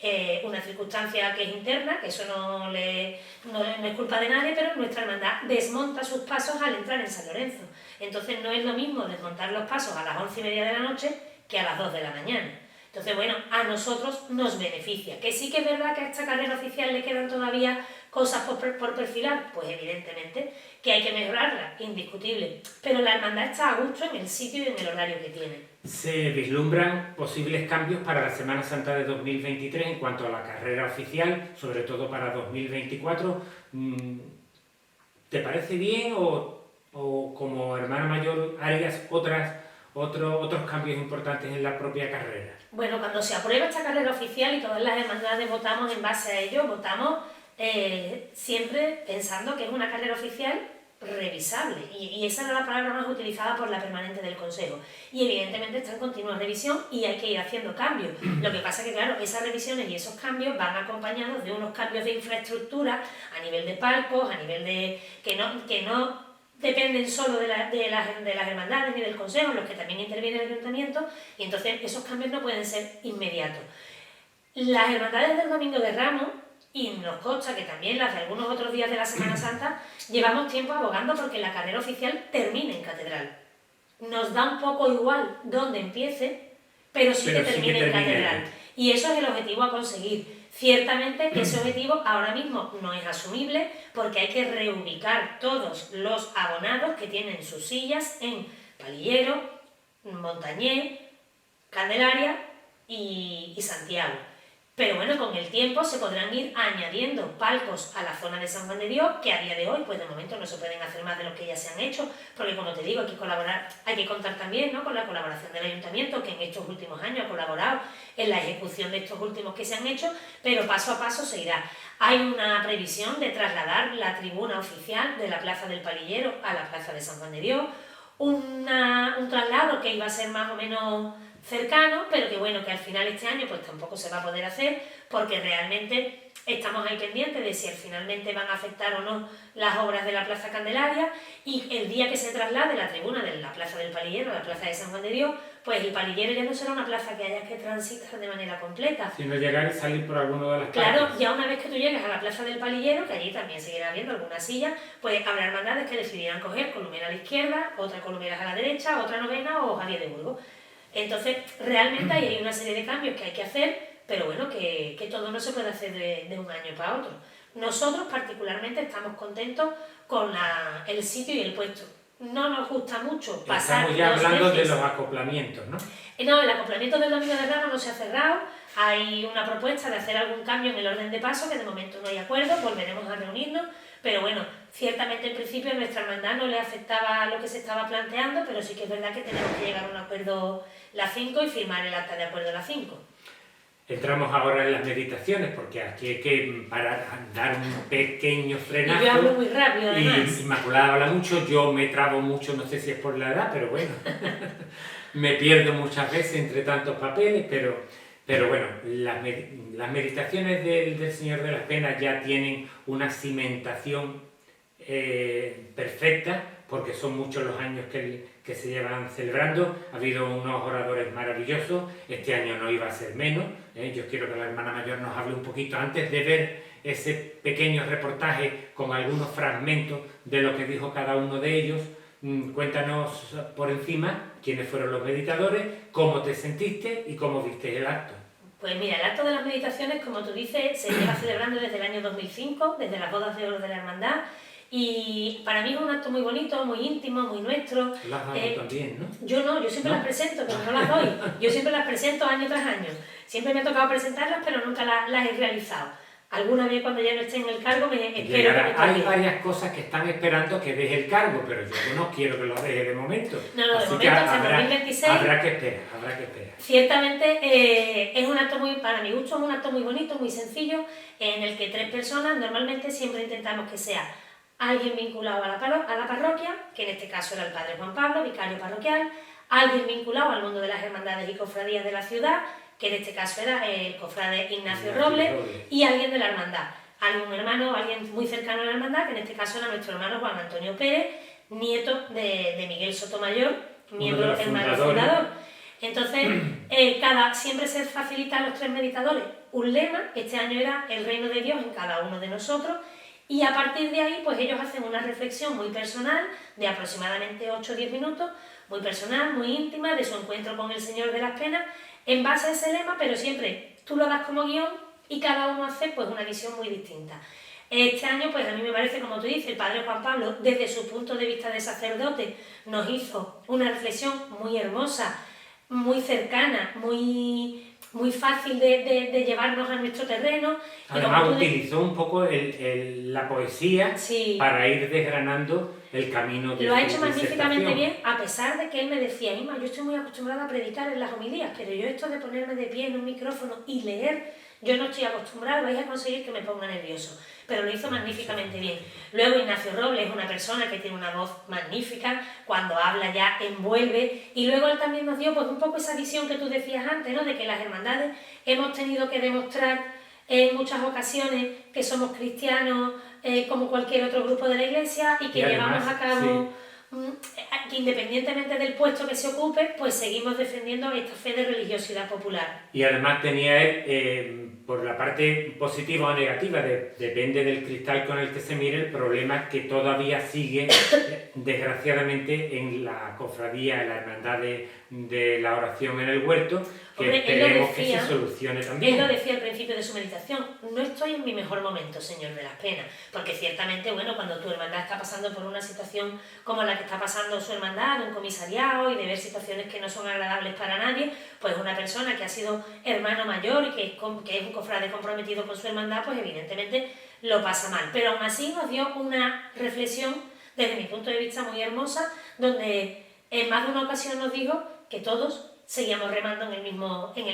una circunstancia que es interna, que eso no es culpa de nadie, pero nuestra hermandad desmonta sus pasos al entrar en San Lorenzo. Entonces no es lo mismo desmontar los pasos a las 11:30 de la noche que a las 2 de la mañana. Entonces, bueno, a nosotros nos beneficia. ¿Que sí que es verdad que a esta carrera oficial le quedan todavía cosas por perfilar? Pues evidentemente que hay que mejorarla, indiscutible. Pero la hermandad está a gusto en el sitio y en el horario que tiene. Se vislumbran posibles cambios para la Semana Santa de 2023 en cuanto a la carrera oficial, sobre todo para 2024. ¿Te parece bien o como hermana mayor harías otros cambios importantes en la propia carrera? Bueno, cuando se aprueba esta carrera oficial y todas las hermandades votamos en base a ello, votamos siempre pensando que es una carrera oficial revisable, y esa era la palabra más utilizada por la permanente del Consejo, y evidentemente está en continua revisión y hay que ir haciendo cambios. Lo que pasa es que claro, esas revisiones y esos cambios van acompañados de unos cambios de infraestructura a nivel de palcos, a nivel de que no dependen solo de las hermandades ni del Consejo, en los que también interviene el Ayuntamiento, y entonces esos cambios no pueden ser inmediatos. Las hermandades del Domingo de Ramos, y nos consta que también las de algunos otros días de la Semana Santa, llevamos tiempo abogando porque la carrera oficial termine en Catedral. Nos da un poco igual dónde empiece, pero sí que termine en Catedral. Y eso es el objetivo a conseguir. Ciertamente que ese objetivo ahora mismo no es asumible porque hay que reubicar todos los abonados que tienen sus sillas en Palillero, Montañés, Candelaria y Santiago. Pero bueno, con el tiempo se podrán ir añadiendo palcos a la zona de San Juan de Dios, que a día de hoy, pues de momento no se pueden hacer más de los que ya se han hecho, porque como te digo, hay que contar también, ¿no?, con la colaboración del Ayuntamiento, que en estos últimos años ha colaborado en la ejecución de estos últimos que se han hecho, pero paso a paso se irá. Hay una previsión de trasladar la tribuna oficial de la Plaza del Palillero a la Plaza de San Juan de Dios, un traslado que iba a ser más o menos cercano, pero que bueno, que al final este año pues tampoco se va a poder hacer porque realmente estamos ahí pendientes de si finalmente van a afectar o no las obras de la Plaza Candelaria, y el día que se traslade la tribuna de la Plaza del Palillero a la Plaza de San Juan de Dios, pues el Palillero ya no será una plaza que haya que transitar de manera completa. Sino llegar y salir por alguno de las Claro, calles. ya una vez que tú llegues a la Plaza del Palillero, que allí también seguirá habiendo algunas sillas, pues habrá hermandades que decidirán coger columela a la izquierda, otra columela a la derecha, otra novena o Javier de Burgos. Entonces, realmente ahí hay una serie de cambios que hay que hacer, pero bueno, que todo no se puede hacer de un año para otro. Nosotros particularmente estamos contentos con el sitio y el puesto. No nos gusta mucho pasar. Estamos ya hablando de los acoplamientos, ¿no? No, el acoplamiento del Domingo de Ramos no se ha cerrado. Hay una propuesta de hacer algún cambio en el orden de paso, que de momento no hay acuerdo, volveremos a reunirnos. Pero bueno, ciertamente en principio a nuestra hermandad no le afectaba lo que se estaba planteando, pero sí que es verdad que tenemos que llegar a un acuerdo la 5 y firmar el acta de acuerdo la 5. Entramos ahora en las meditaciones, porque aquí hay que dar un pequeño frenazo. Y yo hablo muy rápido, además. Y Inmaculada habla mucho, yo me trabo mucho, no sé si es por la edad, pero bueno, me pierdo muchas veces entre tantos papeles, pero bueno, las meditaciones del Señor de las Penas ya tienen una cimentación perfecta, porque son muchos los años que se llevan celebrando. Ha habido unos oradores maravillosos, este año no iba a ser menos. Yo quiero que la hermana mayor nos hable un poquito antes de ver ese pequeño reportaje con algunos fragmentos de lo que dijo cada uno de ellos. Cuéntanos por encima quiénes fueron los meditadores, cómo te sentiste y cómo viste el acto. Pues mira, el acto de las meditaciones, como tú dices, se lleva celebrando desde el año 2005, desde las bodas de oro de la hermandad, y para mí es un acto muy bonito, muy íntimo, muy nuestro. Las has dado también, ¿no? Yo no, yo siempre las presento, pero no las doy. Yo siempre las presento año tras año. Siempre me ha tocado presentarlas, pero nunca las he realizado. Alguna vez cuando ya no esté en el cargo me espero que me toque. Hay varias cosas que están esperando que deje el cargo, pero yo no quiero que lo deje de momento. No, de Así momento hasta 2026. Habrá que esperar. Ciertamente es un acto para mi gusto, es un acto muy bonito, muy sencillo, en el que 3 personas, normalmente siempre intentamos que sea alguien vinculado a la parroquia, que en este caso era el padre Juan Pablo, vicario parroquial, alguien vinculado al mundo de las hermandades y cofradías de la ciudad, que en este caso era el cofrade Ignacio Robles, y alguien de la hermandad, algún hermano, alguien muy cercano a la hermandad, que en este caso era nuestro hermano Juan Antonio Pérez, nieto de Miguel Sotomayor, miembro hermano fundador. Entonces, siempre se facilita a los 3 meditadores un lema. Este año era el reino de Dios en cada uno de nosotros, y a partir de ahí pues ellos hacen una reflexión muy personal de aproximadamente 8 o 10 minutos, muy personal, muy íntima, de su encuentro con el Señor de las Penas, en base a ese lema, pero siempre tú lo das como guión y cada uno hace pues una visión muy distinta. Este año, pues a mí me parece, como tú dices, el padre Juan Pablo, desde su punto de vista de sacerdote, nos hizo una reflexión muy hermosa, muy cercana, muy fácil de llevarnos a nuestro terreno. Además utilizó un poco la poesía, sí, para ir desgranando el camino de Lo ha hecho magníficamente bien, a pesar de que él me decía: Inma, yo estoy muy acostumbrada a predicar en las homilías, pero yo esto de ponerme de pie en un micrófono y leer, yo no estoy acostumbrada, vais a conseguir que me ponga nervioso. Pero lo hizo magníficamente bien. Luego Ignacio Robles es una persona que tiene una voz magnífica, cuando habla ya envuelve, y luego él también nos dio pues un poco esa visión que tú decías antes, ¿no? De que las hermandades hemos tenido que demostrar en muchas ocasiones que somos cristianos como cualquier otro grupo de la Iglesia, y que llevamos a cabo, que independientemente del puesto que se ocupe, pues seguimos defendiendo esta fe de religiosidad popular. Y además tenía él, por la parte positiva o negativa, depende del cristal con el que se mire, el problema que todavía sigue, desgraciadamente, en la cofradía, en la hermandad de la oración en el huerto, que Hombre, esperemos que se solucione también. Él lo decía al principio de su meditación: no estoy en mi mejor momento, Señor de las Penas, porque ciertamente, bueno, cuando tu hermandad está pasando por una situación como la que está pasando su hermandad, un comisariado, y de ver situaciones que no son agradables para nadie, pues una persona que ha sido hermano mayor y que es un cofrade comprometido con su hermandad, pues evidentemente lo pasa mal. Pero aún así nos dio una reflexión, desde mi punto de vista, muy hermosa, donde en más de una ocasión nos dijo que todos seguíamos remando en el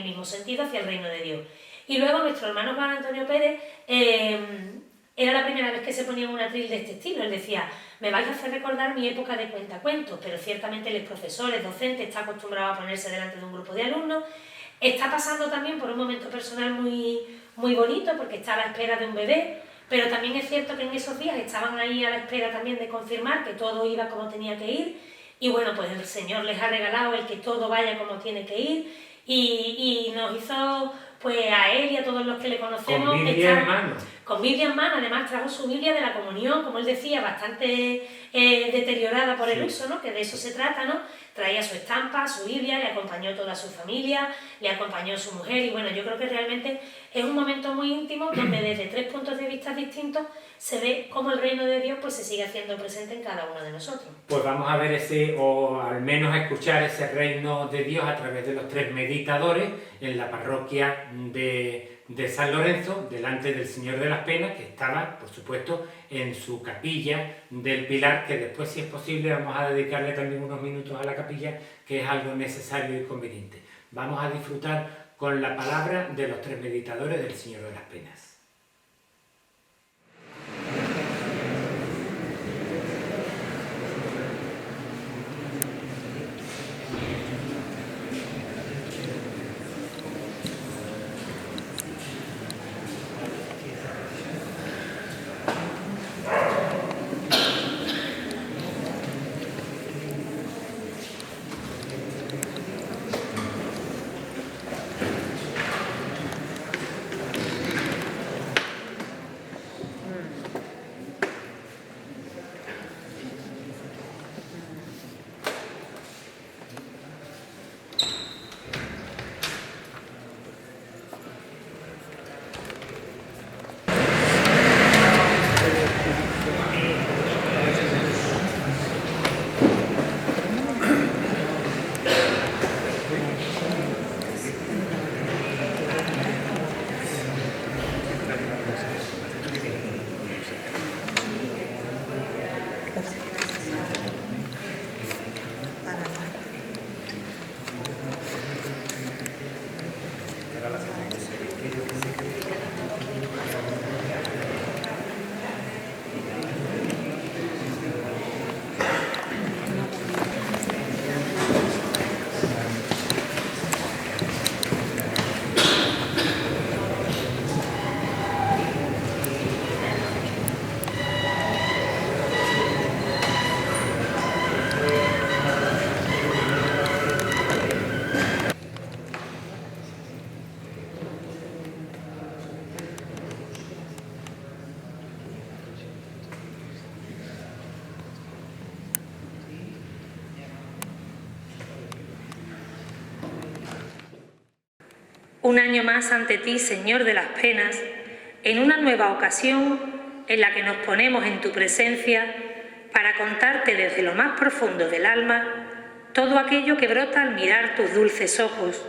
mismo sentido hacia el reino de Dios. Y luego nuestro hermano Juan Antonio Pérez, era la primera vez que se ponía un atril de este estilo. Él decía: me vais a hacer recordar mi época de cuentacuentos, pero ciertamente él es profesor, es docente, está acostumbrado a ponerse delante de un grupo de alumnos, está pasando también por un momento personal muy, muy bonito, porque está a la espera de un bebé, pero también es cierto que en esos días estaban ahí a la espera también de confirmar que todo iba como tenía que ir. Y bueno, pues el Señor les ha regalado el que todo vaya como tiene que ir, y nos hizo, pues a él y a todos los que le conocemos, con Biblia en mano. Con Biblia en mano. Además trajo su Biblia de la comunión, como él decía, bastante deteriorada por el uso, ¿no? Que de eso se trata, ¿no? Traía su estampa, su Biblia, le acompañó toda su familia, le acompañó su mujer, y bueno, yo creo que realmente es un momento muy íntimo donde desde 3 puntos de vista distintos se ve cómo el reino de Dios pues se sigue haciendo presente en cada uno de nosotros. Pues vamos a ver o al menos a escuchar ese reino de Dios a través de los 3 meditadores en la parroquia de San Lorenzo, delante del Señor de las Penas, que estaba, por supuesto, en su capilla del Pilar, que después, si es posible, vamos a dedicarle también unos minutos a la capilla, que es algo necesario y conveniente. Vamos a disfrutar con la palabra de los 3 meditadores del Señor de las Penas. Un año más ante ti, Señor de las penas, en una nueva ocasión en la que nos ponemos en tu presencia para contarte desde lo más profundo del alma todo aquello que brota al mirar tus dulces ojos,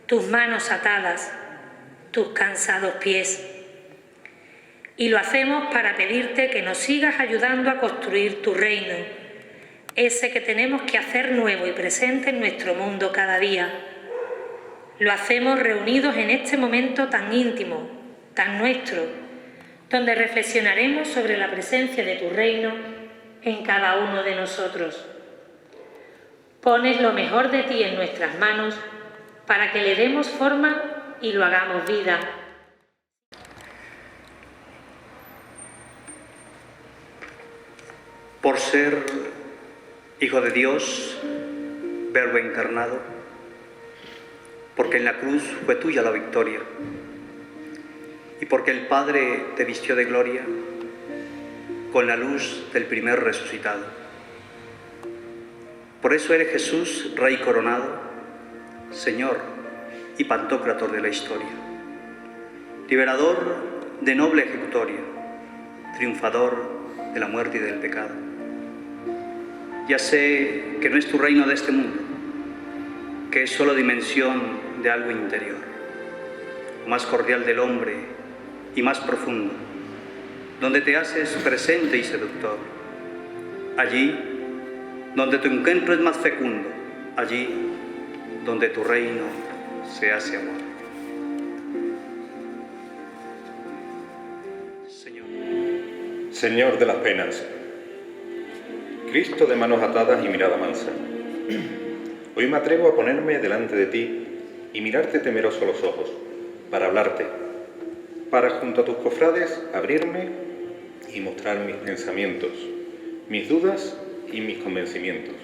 tus manos atadas, tus cansados pies. Y lo hacemos para pedirte que nos sigas ayudando a construir tu reino, ese que tenemos que hacer nuevo y presente en nuestro mundo cada día. Lo hacemos reunidos en este momento tan íntimo, tan nuestro, donde reflexionaremos sobre la presencia de tu reino en cada uno de nosotros. Pones lo mejor de ti en nuestras manos para que le demos forma y lo hagamos vida. Por ser Hijo de Dios, Verbo encarnado, porque en la cruz fue tuya la victoria, y porque el Padre te vistió de gloria con la luz del primer resucitado. Por eso eres Jesús, Rey coronado, Señor y Pantocrator de la historia, liberador de noble ejecutoria, triunfador de la muerte y del pecado. Ya sé que no es tu reino de este mundo, que es solo dimensión de algo interior, más cordial del hombre y más profundo, donde te haces presente y seductor. Allí donde tu encuentro es más fecundo, allí donde tu reino se hace amor. Señor de las penas, Cristo de manos atadas y mirada mansa, hoy me atrevo a ponerme delante de ti y mirarte temeroso a los ojos, para hablarte, para junto a tus cofrades abrirme y mostrar mis pensamientos, mis dudas y mis convencimientos.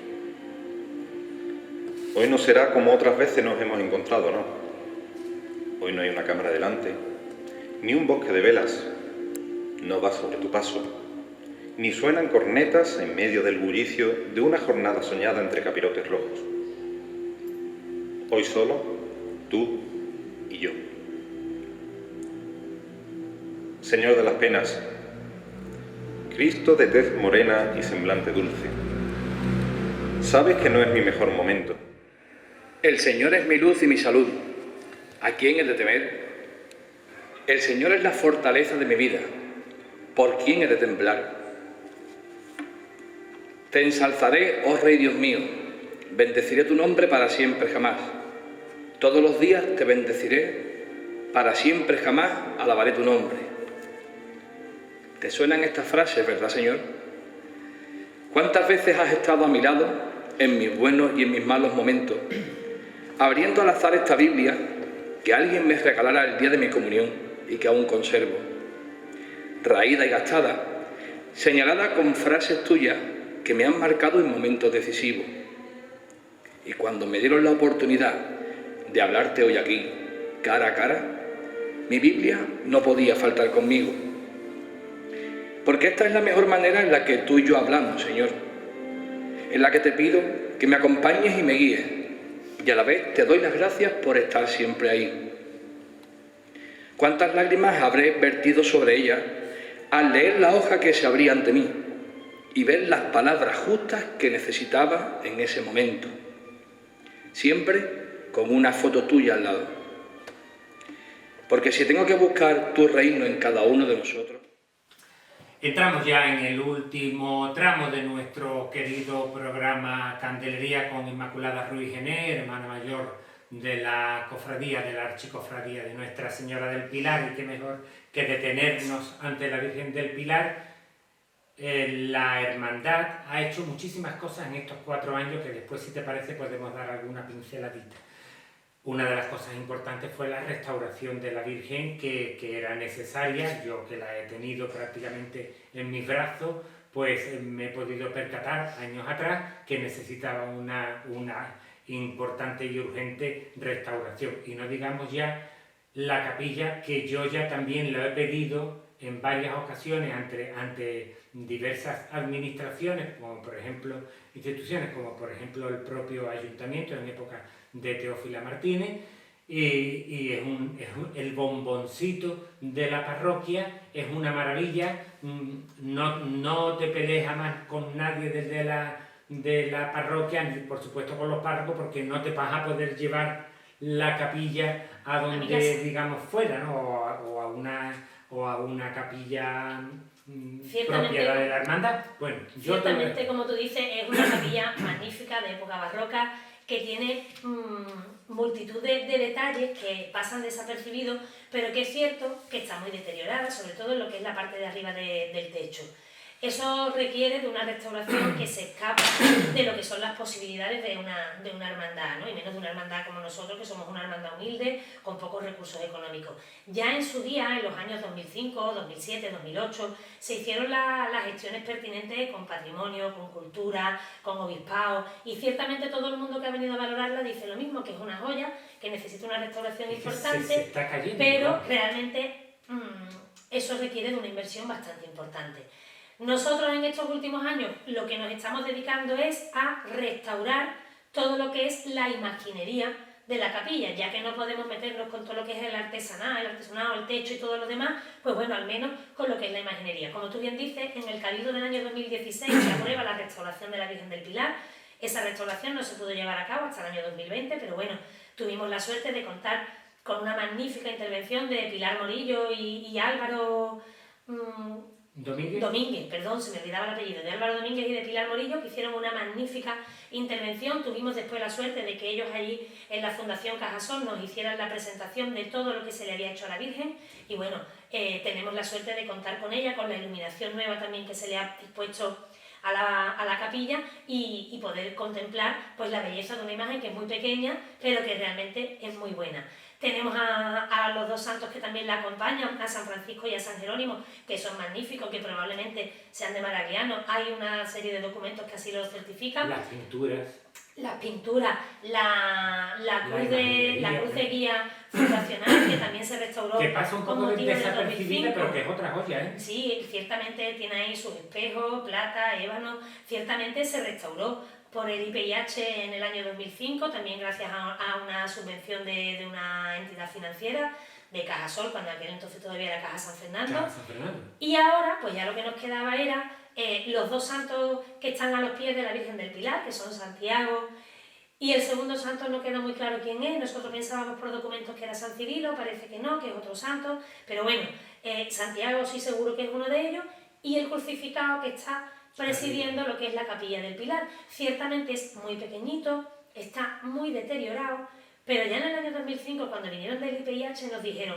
Hoy no será como otras veces nos hemos encontrado, ¿no? Hoy no hay una cámara delante, ni un bosque de velas, no va sobre tu paso, ni suenan cornetas en medio del bullicio de una jornada soñada entre capirotes rojos. Hoy solo, tú y yo. Señor de las penas, Cristo de tez morena y semblante dulce, sabes que no es mi mejor momento. El Señor es mi luz y mi salud. ¿A quién he de temer? El Señor es la fortaleza de mi vida. ¿Por quién he de temblar? Te ensalzaré, oh Rey Dios mío. Bendeciré tu nombre para siempre jamás. Todos los días te bendeciré, para siempre jamás alabaré tu nombre. ¿Te suenan estas frases, verdad, Señor? ¿Cuántas veces has estado a mi lado, en mis buenos y en mis malos momentos, abriendo al azar esta Biblia que alguien me regalara el día de mi comunión y que aún conservo? Raída y gastada, señalada con frases tuyas que me han marcado en momentos decisivos. Y cuando me dieron la oportunidad de hablarte hoy aquí, cara a cara, mi Biblia no podía faltar conmigo. Porque esta es la mejor manera en la que tú y yo hablamos, Señor, en la que te pido que me acompañes y me guíes, y a la vez te doy las gracias por estar siempre ahí. ¿Cuántas lágrimas habré vertido sobre ella al leer la hoja que se abría ante mí y ver las palabras justas que necesitaba en ese momento? Siempre con una foto tuya al lado. Porque si tengo que buscar tu reino en cada uno de nosotros... Entramos ya en el último tramo de nuestro querido programa Candelería con Inmaculada Ruiz Gené, hermana mayor de la cofradía, de la archicofradía de Nuestra Señora del Pilar, y qué mejor que detenernos ante la Virgen del Pilar. La hermandad ha hecho muchísimas cosas en estos 4 años que después, si te parece, podemos dar alguna pinceladita. Una de las cosas importantes fue la restauración de la Virgen, que era necesaria. Yo, que la he tenido prácticamente en mis brazos, pues me he podido percatar años atrás que necesitaba una importante y urgente restauración. Y no digamos ya la capilla, que yo ya también lo he pedido en varias ocasiones ante diversas administraciones, como por ejemplo instituciones, como por ejemplo el propio ayuntamiento en época de Teófila Martínez, y el bomboncito de la parroquia, es una maravilla. No te pelees jamás con nadie desde de la parroquia, ni por supuesto con los párrocos, porque no te vas a poder llevar la capilla a donde, digamos, fuera, ¿no? o a una capilla propiedad de la hermandad. Bueno, ciertamente, como tú dices, es una capilla magnífica de época barroca, que tiene multitud de detalles que pasan desapercibidos, pero que es cierto que está muy deteriorada, sobre todo en lo que es la parte de arriba del techo. Eso requiere de una restauración que se escapa de lo que son las posibilidades de una hermandad, ¿no? Y menos de una hermandad como nosotros, que somos una hermandad humilde, con pocos recursos económicos. Ya en su día, en los años 2005, 2007, 2008, se hicieron las gestiones pertinentes con patrimonio, con cultura, con obispado, y ciertamente todo el mundo que ha venido a valorarla dice lo mismo, que es una joya, que necesita una restauración importante, se está cayendo, pero ¿no? Realmente eso requiere de una inversión bastante importante. Nosotros en estos últimos años lo que nos estamos dedicando es a restaurar todo lo que es la imaginería de la capilla, ya que no podemos meternos con todo lo que es el artesanado, el techo y todo lo demás, pues bueno, al menos con lo que es la imaginería. Como tú bien dices, en el Cabildo del año 2016 se aprueba la restauración de la Virgen del Pilar. Esa restauración no se pudo llevar a cabo hasta el año 2020, pero bueno, tuvimos la suerte de contar con una magnífica intervención de Pilar Morillo y Álvaro... Domínguez, perdón, se me olvidaba el apellido, de Álvaro Domínguez y de Pilar Morillo, que hicieron una magnífica intervención. Tuvimos después la suerte de que ellos allí en la Fundación Cajasol nos hicieran la presentación de todo lo que se le había hecho a la Virgen, y bueno, tenemos la suerte de contar con ella, con la iluminación nueva también que se le ha dispuesto a la capilla, y poder contemplar pues la belleza de una imagen que es muy pequeña, pero que realmente es muy buena. Tenemos a los dos santos que también la acompañan, a San Francisco y a San Jerónimo, que son magníficos, que probablemente sean de Maragliano. Hay una serie de documentos que así lo certifican. Las pinturas. Las pinturas, la cruz de guía fundacional, que también se restauró. Que pasa un poco desapercibida, pero que es otra joya, ¿eh? Sí, ciertamente tiene ahí sus espejos, plata, ébano. Ciertamente se restauró por el IPIH en el año 2005, también gracias a una subvención de una entidad financiera, de Cajasol, cuando aquel entonces todavía era Caja San Fernando. Y ahora, pues ya lo que nos quedaba era los dos santos que están a los pies de la Virgen del Pilar, que son Santiago, y el segundo santo no queda muy claro quién es. Nosotros pensábamos por documentos que era San Cirilo, parece que no, que es otro santo, pero bueno, Santiago sí seguro que es uno de ellos, y el crucificado que está presidiendo lo que es la capilla del Pilar. Ciertamente es muy pequeñito, está muy deteriorado, pero ya en el año 2005, cuando vinieron del IPIH, nos dijeron: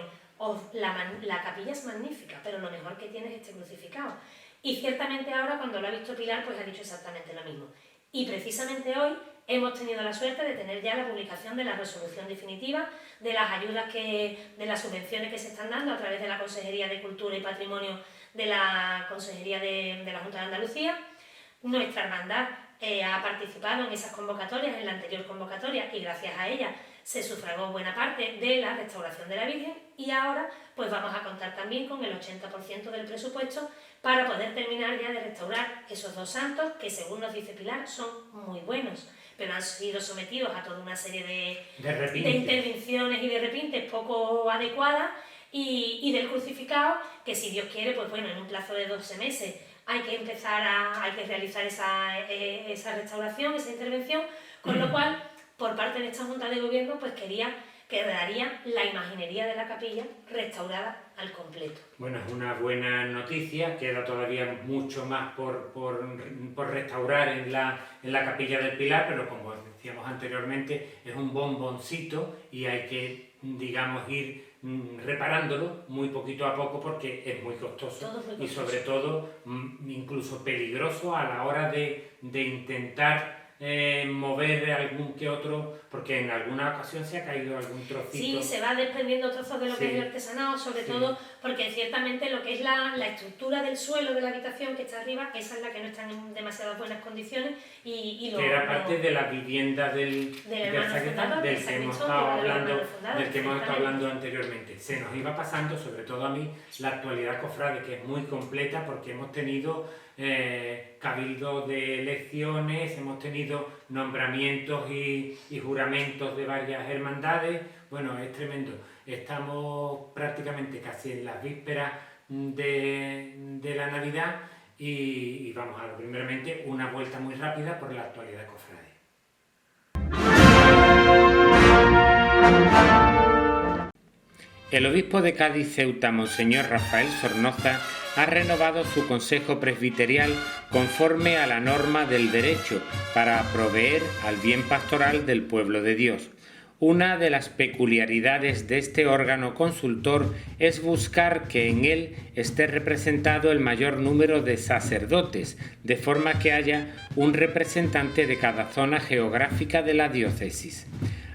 la capilla es magnífica, pero lo mejor que tiene es este crucificado. Y ciertamente ahora, cuando lo ha visto Pilar, pues ha dicho exactamente lo mismo. Y precisamente hoy hemos tenido la suerte de tener ya la publicación de la resolución definitiva de las ayudas, de las subvenciones que se están dando a través de la Consejería de Cultura y Patrimonio de la Consejería de la Junta de Andalucía. Nuestra hermandad ha participado en esas convocatorias, en la anterior convocatoria, y gracias a ella se sufragó buena parte de la restauración de la Virgen, y ahora pues vamos a contar también con el 80% del presupuesto para poder terminar ya de restaurar esos dos santos, que según nos dice Pilar son muy buenos, pero han sido sometidos a toda una serie de intervenciones y de repintes poco adecuadas, y del crucificado, que si Dios quiere, pues bueno, en un plazo de 12 meses hay que realizar esa restauración, esa intervención, con lo cual, por parte de esta Junta de Gobierno, pues quedaría la imaginería de la capilla restaurada al completo. Bueno, es una buena noticia, queda todavía mucho más por restaurar en la capilla del Pilar, pero como decíamos anteriormente, es un bomboncito y hay que, digamos, ir reparándolo muy poquito a poco, porque es muy costoso y sobre todo incluso peligroso a la hora de intentar mover algún que otro, porque en alguna ocasión se ha caído algún trocito. Sí, se va desprendiendo trozos de lo que es el artesanado, sobre todo porque ciertamente lo que es la estructura del suelo de la habitación que está arriba, esa es la que no está en demasiadas buenas condiciones, y que era parte de la vivienda del sacristán, del que hemos estado hablando anteriormente. Se nos iba pasando, sobre todo a mí, la actualidad cofrade, que es muy completa, porque hemos tenido cabildo de elecciones, hemos tenido nombramientos y juramentos de varias hermandades. Bueno, es tremendo. Estamos prácticamente casi en las vísperas de la Navidad y vamos a ver primeramente una vuelta muy rápida por la actualidad cofrade. El obispo de Cádiz Ceuta, Monseñor Rafael Sornoza, ha renovado su consejo presbiterial conforme a la norma del derecho para proveer al bien pastoral del pueblo de Dios. Una de las peculiaridades de este órgano consultor es buscar que en él esté representado el mayor número de sacerdotes, de forma que haya un representante de cada zona geográfica de la diócesis.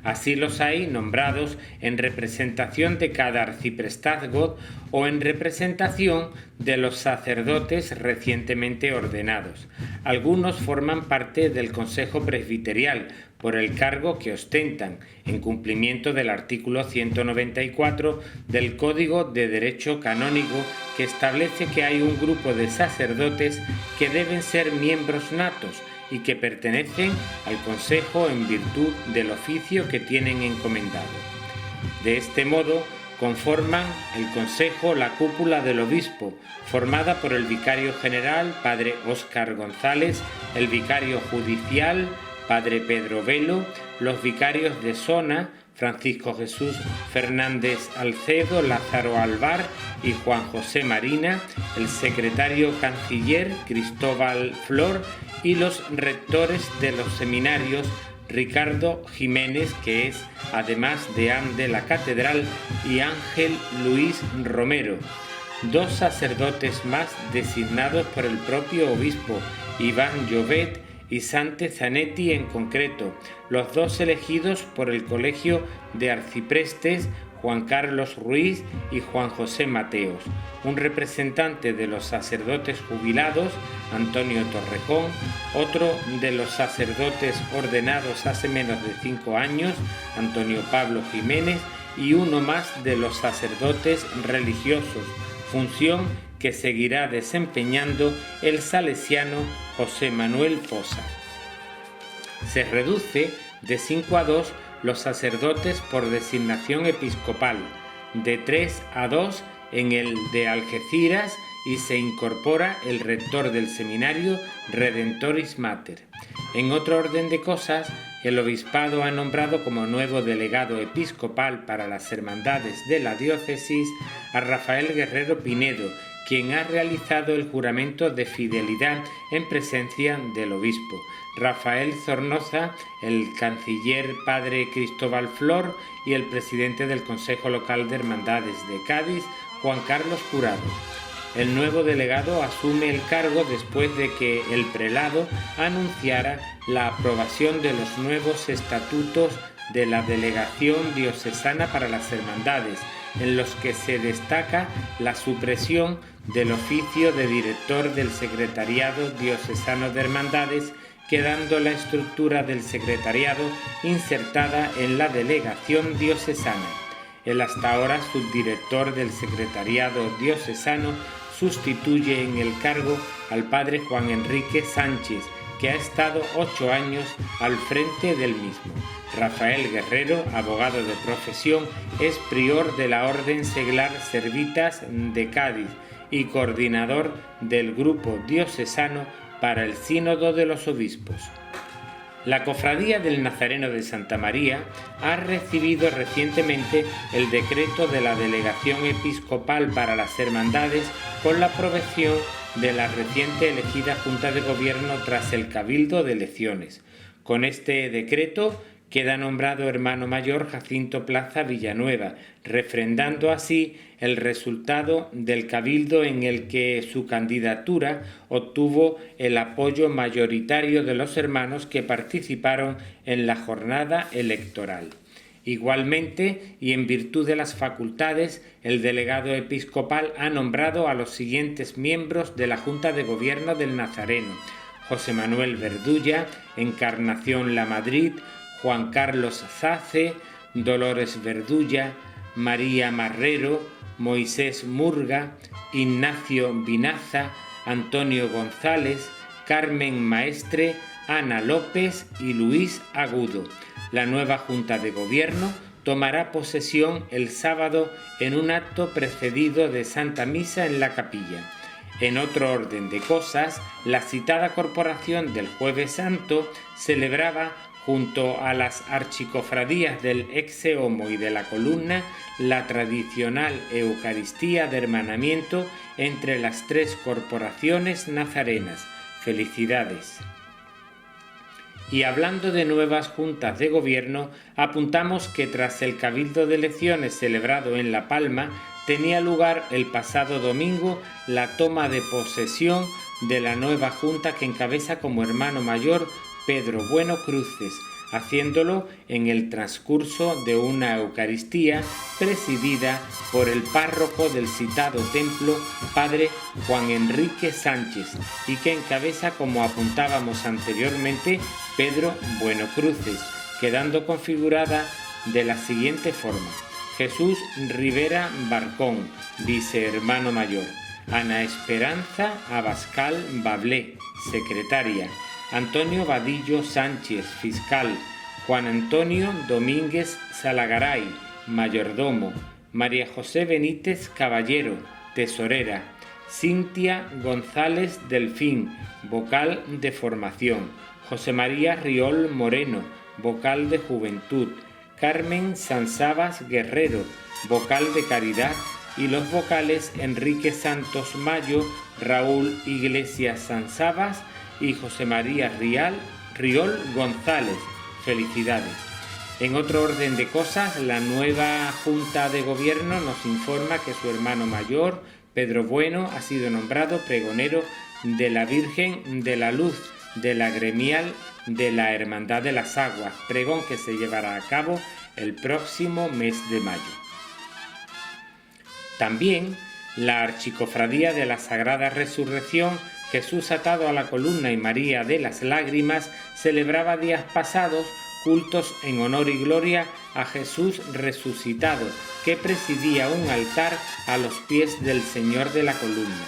Así los hay nombrados en representación de cada arciprestazgo o en representación de los sacerdotes recientemente ordenados. Algunos forman parte del Consejo Presbiterial por el cargo que ostentan, en cumplimiento del artículo 194 del Código de Derecho Canónico, que establece que hay un grupo de sacerdotes que deben ser miembros natos y que pertenecen al Consejo en virtud del oficio que tienen encomendado. De este modo, conforman el Consejo la cúpula del obispo, formada por el vicario general, padre Óscar González, el vicario judicial, padre Pedro Velo, los vicarios de zona, Francisco Jesús Fernández Alcedo, Lázaro Alvar y Juan José Marina, el secretario canciller Cristóbal Flor y los rectores de los seminarios Ricardo Jiménez, que es además deán de la catedral, y Ángel Luis Romero. Dos sacerdotes más designados por el propio obispo, Iván Llobet y Sante Zanetti en concreto, los dos elegidos por el Colegio de Arciprestes, Juan Carlos Ruiz y Juan José Mateos, un representante de los sacerdotes jubilados, Antonio Torrejón, otro de los sacerdotes ordenados hace menos de 5 años, Antonio Pablo Jiménez, y uno más de los sacerdotes religiosos, función que seguirá desempeñando el salesiano José Manuel Posa. Se reduce de 5 a 2 los sacerdotes por designación episcopal, de 3 a 2 en el de Algeciras, y se incorpora el rector del seminario Redentoris Mater. En otro orden de cosas, el obispado ha nombrado como nuevo delegado episcopal para las hermandades de la diócesis a Rafael Guerrero Pinedo, quien ha realizado el juramento de fidelidad en presencia del obispo. Rafael Sornoza, el canciller padre Cristóbal Flor y el presidente del Consejo Local de Hermandades de Cádiz, Juan Carlos Jurado. El nuevo delegado asume el cargo después de que el prelado anunciara la aprobación de los nuevos estatutos de la Delegación Diocesana para las Hermandades, en los que se destaca la supresión del oficio de director del Secretariado Diocesano de Hermandades, quedando la estructura del secretariado insertada en la Delegación Diocesana. El hasta ahora subdirector del Secretariado Diocesano sustituye en el cargo al padre Juan Enrique Sánchez, que ha estado 8 años al frente del mismo. Rafael Guerrero, abogado de profesión, es prior de la Orden Seglar Servitas de Cádiz y coordinador del Grupo Diocesano para el Sínodo de los Obispos. La Cofradía del Nazareno de Santa María ha recibido recientemente el decreto de la Delegación Episcopal para las Hermandades con la aprobación de la reciente elegida Junta de Gobierno tras el Cabildo de Elecciones. Con este decreto queda nombrado hermano mayor Jacinto Plaza Villanueva, refrendando así el resultado del cabildo en el que su candidatura obtuvo el apoyo mayoritario de los hermanos que participaron en la jornada electoral. Igualmente, y en virtud de las facultades, el delegado episcopal ha nombrado a los siguientes miembros de la Junta de Gobierno del Nazareno: José Manuel Verdulla, Encarnación Lamadrid, Juan Carlos Zace, Dolores Verdulla, María Marrero, Moisés Murga, Ignacio Vinaza, Antonio González, Carmen Maestre, Ana López y Luis Agudo. La nueva Junta de Gobierno tomará posesión el sábado en un acto precedido de Santa Misa en la capilla. En otro orden de cosas, la citada corporación del Jueves Santo celebraba, junto a las archicofradías del Ex-Homo y de la Columna, la tradicional Eucaristía de hermanamiento entre las tres corporaciones nazarenas. Felicidades. Y hablando de nuevas juntas de gobierno, apuntamos que tras el Cabildo de Elecciones celebrado en La Palma, tenía lugar el pasado domingo la toma de posesión de la nueva junta que encabeza como hermano mayor Pedro Bueno Cruces, haciéndolo en el transcurso de una Eucaristía presidida por el párroco del citado templo, padre Juan Enrique Sánchez, y que encabeza, como apuntábamos anteriormente, Pedro Bueno Cruces, quedando configurada de la siguiente forma: Jesús Rivera Barcón, vicehermano mayor; Ana Esperanza Abascal Bablé, secretaria; Antonio Vadillo Sánchez, fiscal; Juan Antonio Domínguez Salagaray, mayordomo; María José Benítez Caballero, tesorera; Cintia González Delfín, vocal de formación; José María Riol Moreno, vocal de juventud; Carmen Sansabas Guerrero, vocal de caridad; y los vocales Enrique Santos Mayo, Raúl Iglesias Sansabas y José María Riol González. Felicidades. En otro orden de cosas, la nueva Junta de Gobierno nos informa que su hermano mayor, Pedro Bueno, ha sido nombrado pregonero de la Virgen de la Luz de la gremial de la Hermandad de las Aguas, pregón que se llevará a cabo el próximo mes de mayo. También la Archicofradía de la Sagrada Resurrección, Jesús atado a la columna y María de las Lágrimas, celebraba días pasados cultos en honor y gloria a Jesús resucitado, que presidía un altar a los pies del Señor de la columna.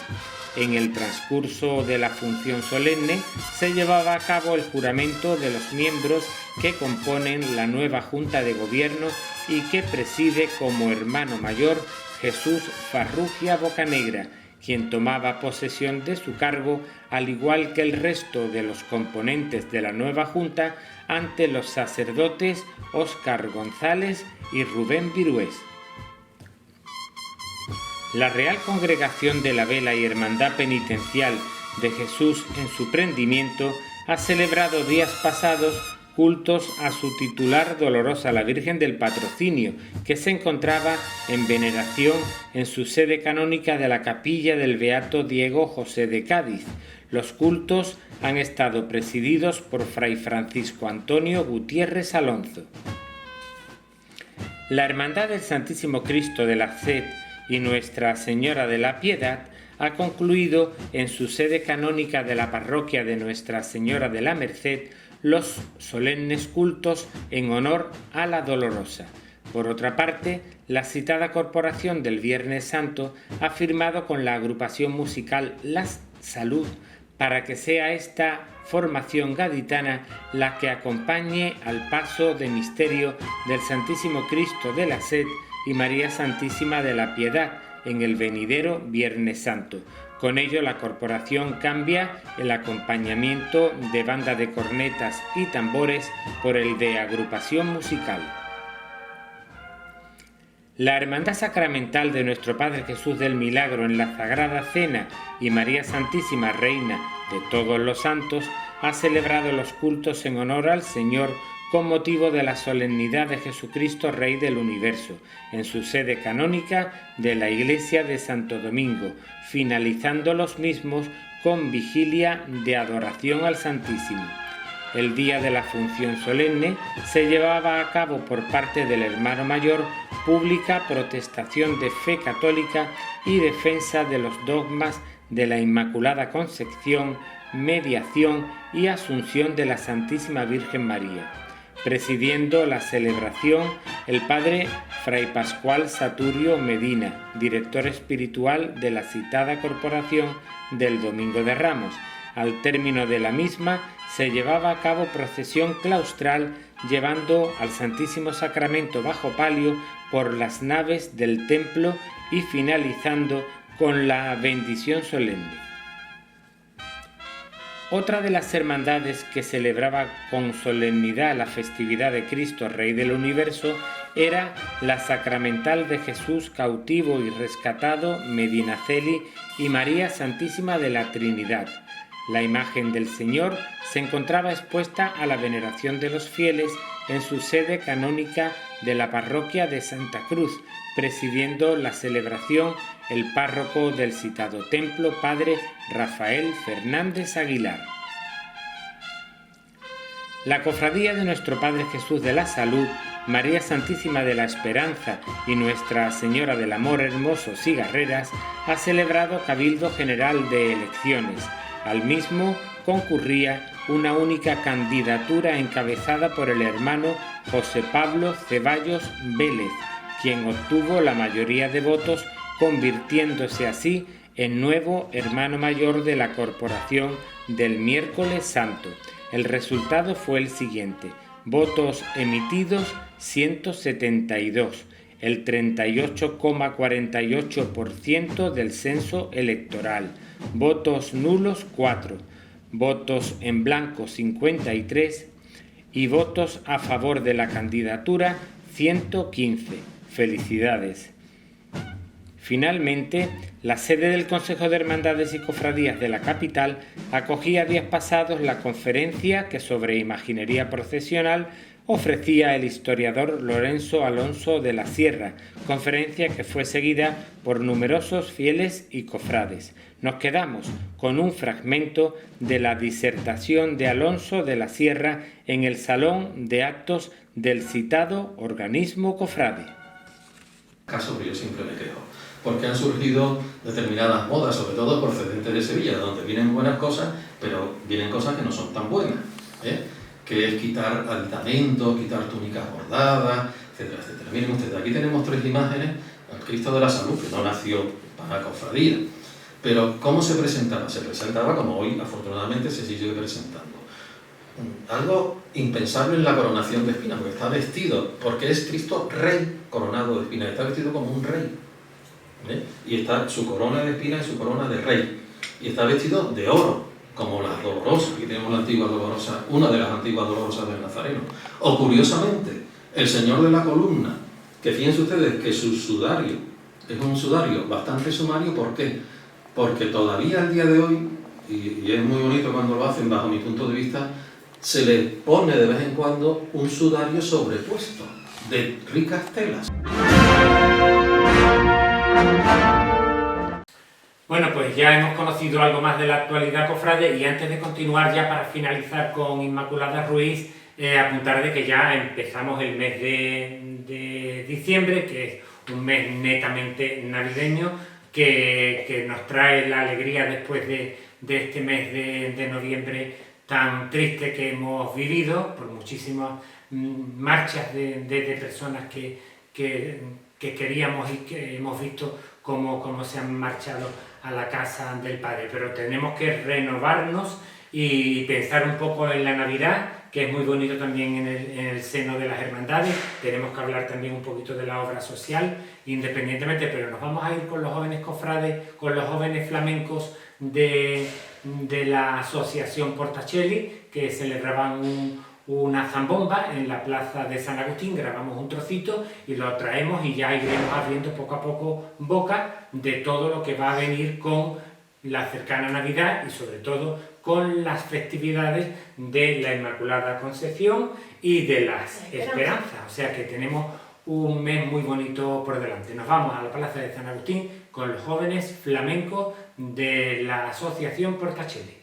En el transcurso de la función solemne se llevaba a cabo el juramento de los miembros que componen la nueva Junta de Gobierno y que preside como hermano mayor Jesús Farrugia Bocanegra, quien tomaba posesión de su cargo, al igual que el resto de los componentes de la nueva Junta, ante los sacerdotes Óscar González y Rubén Virués. La Real Congregación de la Vela y Hermandad Penitencial de Jesús en su prendimiento ha celebrado días pasados cultos a su titular Dolorosa la Virgen del Patrocinio, que se encontraba en veneración en su sede canónica de la capilla del Beato Diego José de Cádiz. Los cultos han estado presididos por Fray Francisco Antonio Gutiérrez Alonso. La Hermandad del Santísimo Cristo de la Sed y Nuestra Señora de la Piedad ha concluido en su sede canónica de la parroquia de Nuestra Señora de la Merced los solemnes cultos en honor a la Dolorosa. Por otra parte, la citada corporación del Viernes Santo ha firmado con la agrupación musical La Salud para que sea esta formación gaditana la que acompañe al paso de misterio del Santísimo Cristo de la Sed y María Santísima de la Piedad en el venidero Viernes Santo. Con ello, la corporación cambia el acompañamiento de banda de cornetas y tambores por el de agrupación musical. La Hermandad Sacramental de Nuestro Padre Jesús del Milagro en la Sagrada Cena y María Santísima Reina de todos los santos ha celebrado los cultos en honor al Señor con motivo de la solemnidad de Jesucristo Rey del Universo, en su sede canónica de la Iglesia de Santo Domingo, finalizando los mismos con vigilia de adoración al Santísimo. El día de la función solemne se llevaba a cabo por parte del hermano mayor pública protestación de fe católica y defensa de los dogmas de la Inmaculada Concepción, mediación y asunción de la Santísima Virgen María. presidiendo la celebración el padre Fray Pascual Saturio Medina, director espiritual de la citada corporación del Domingo de Ramos. Al término de la misma se llevaba a cabo procesión claustral llevando al Santísimo Sacramento bajo palio por las naves del templo y finalizando con la bendición solemne. Otra de las hermandades que celebraba con solemnidad la festividad de Cristo, Rey del Universo, era la Sacramental de Jesús cautivo y rescatado, Medinaceli y María Santísima de la Trinidad. La imagen del Señor se encontraba expuesta a la veneración de los fieles en su sede canónica de la parroquia de Santa Cruz, presidiendo la celebración el párroco del citado templo, padre Rafael Fernández Aguilar. La cofradía de nuestro Padre Jesús de la Salud, María Santísima de la Esperanza y Nuestra Señora del Amor Hermoso Cigarreras ha celebrado Cabildo General de Elecciones. Al mismo concurría una única candidatura encabezada por el hermano José Pablo Ceballos Vélez, quien obtuvo la mayoría de votos, convirtiéndose así en nuevo hermano mayor de la corporación del Miércoles Santo. El resultado fue el siguiente: votos emitidos 172, el 38,48% del censo electoral, votos nulos 4, votos en blanco 53 y votos a favor de la candidatura 115. Felicidades. Finalmente, la sede del Consejo de Hermandades y Cofradías de la capital acogía días pasados la conferencia que sobre imaginería procesional ofrecía el historiador Lorenzo Alonso de la Sierra, conferencia que fue seguida por numerosos fieles y cofrades. Nos quedamos con un fragmento de la disertación de Alonso de la Sierra en el Salón de Actos del citado organismo cofrade. Caso que yo siempre me quejo, porque han surgido determinadas modas, sobre todo procedentes de Sevilla, donde vienen buenas cosas, pero vienen cosas que no son tan buenas, que es quitar aditamentos, quitar túnicas bordadas, etcétera, etcétera. Miren ustedes, aquí tenemos 3 imágenes al Cristo de la Salud, que no nació para cofradía, pero ¿cómo se presentaba? Se presentaba como hoy, afortunadamente, se sigue presentando. Algo impensable en la coronación de espinas, porque está vestido, porque es Cristo Rey coronado de espinas, está vestido como un rey, y está su corona de espinas y su corona de rey, y está vestido de oro, como las dolorosas, aquí tenemos la antigua dolorosa, una de las antiguas dolorosas del Nazareno. O curiosamente, el Señor de la Columna, que fíjense ustedes que su sudario es un sudario bastante sumario. ¿Por qué? Porque todavía al día de hoy, y es muy bonito cuando lo hacen bajo mi punto de vista, se le pone de vez en cuando un sudario sobrepuesto de ricas telas. Bueno, pues ya hemos conocido algo más de la actualidad cofrade y antes de continuar ya para finalizar con Inmaculada Ruiz, apuntar de que ya empezamos el mes de diciembre, que es un mes netamente navideño, que nos trae la alegría después de este mes de noviembre tan triste que hemos vivido, por muchísimas marchas de personas que queríamos y que hemos visto cómo se han marchado a la casa del Padre. Pero tenemos que renovarnos y pensar un poco en la Navidad, que es muy bonito también en el seno de las hermandades. Tenemos que hablar también un poquito de la obra social, independientemente, pero nos vamos a ir con los jóvenes cofrades, con los jóvenes flamencos de la asociación Portacelli, que celebraban una zambomba en la plaza de San Agustín. Grabamos un trocito y lo traemos y ya iremos abriendo poco a poco boca de todo lo que va a venir con la cercana Navidad y sobre todo con las festividades de la Inmaculada Concepción y de las Esperanzas. O sea que tenemos un mes muy bonito por delante. Nos vamos a la plaza de San Agustín con los jóvenes flamencos de la asociación Portacelli.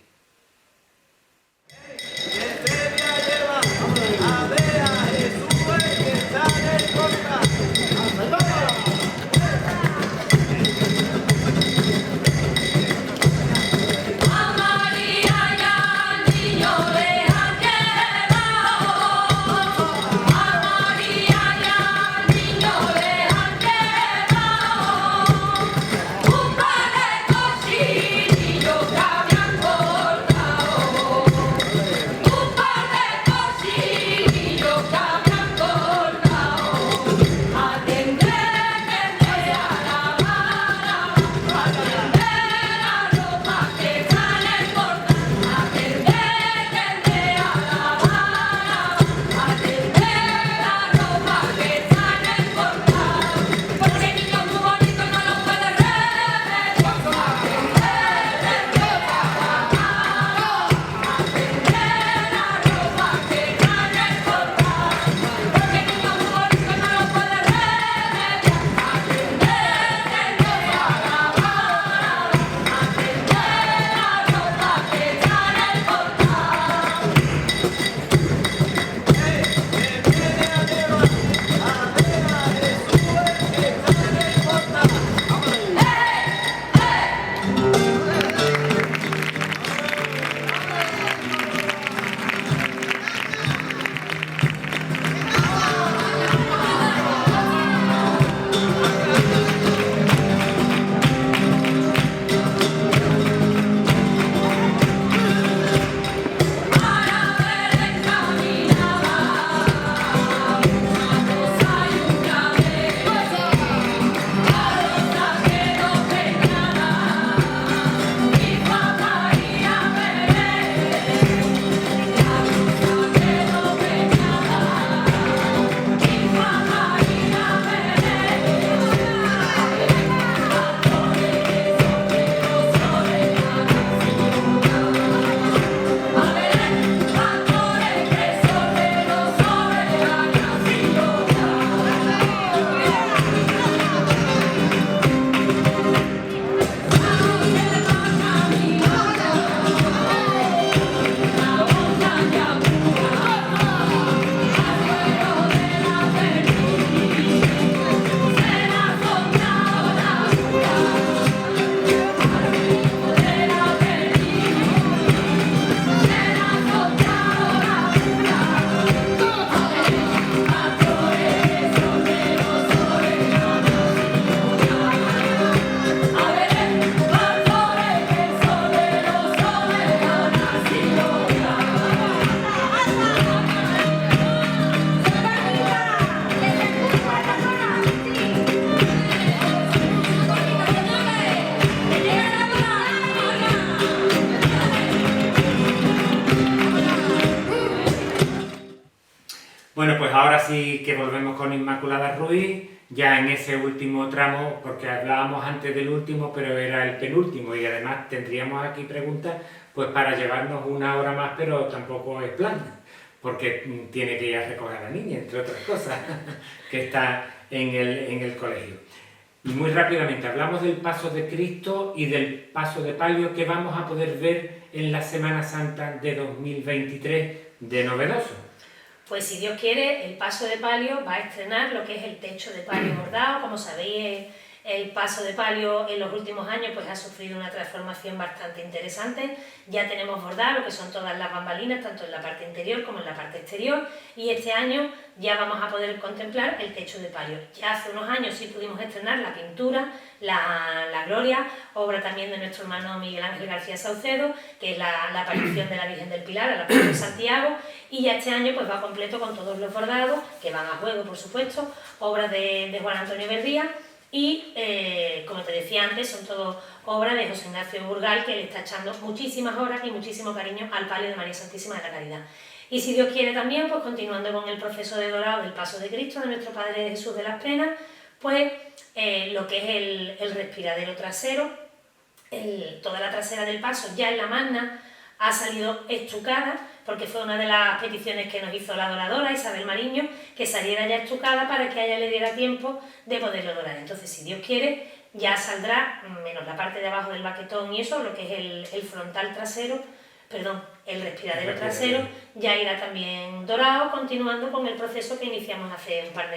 Bueno, pues ahora sí que volvemos con Inmaculada Ruiz, ya en ese último tramo, porque hablábamos antes del último, pero era el penúltimo, y además tendríamos aquí preguntas pues para llevarnos una hora más, pero tampoco es plan, porque tiene que ir a recoger a la niña, entre otras cosas, que está en el colegio. Y muy rápidamente, hablamos del paso de Cristo y del paso de palio que vamos a poder ver en la Semana Santa de 2023 de novedoso. Pues si Dios quiere, el paso de palio va a estrenar lo que es el techo de palio bordado. Como sabéis, el paso de palio en los últimos años pues ha sufrido una transformación bastante interesante. Ya tenemos bordado lo que son todas las bambalinas, tanto en la parte interior como en la parte exterior, y este año ya vamos a poder contemplar el techo de palio. Ya hace unos años sí pudimos estrenar la pintura, la Gloria, obra también de nuestro hermano Miguel Ángel García Saucedo, que es la aparición de la Virgen del Pilar a la Puerta de Santiago, y ya este año pues va completo con todos los bordados, que van a juego por supuesto, obras de Juan Antonio Verdía, y como te decía antes, son todo obras de José Ignacio Burgal, que le está echando muchísimas horas y muchísimo cariño al palio de María Santísima de la Caridad. Y si Dios quiere también, pues continuando con el proceso de dorado del paso de Cristo, de nuestro Padre Jesús de las Penas, pues lo que es el respiradero trasero, toda la trasera del paso, ya en la magna, ha salido estucada, porque fue una de las peticiones que nos hizo la doradora Isabel Mariño, que saliera ya estucada para que a ella le diera tiempo de poderlo dorar. Entonces, si Dios quiere, ya saldrá, menos la parte de abajo del baquetón y eso, lo que es el frontal trasero, el respiradero trasero, ya irá también dorado, continuando con el proceso que iniciamos hace un par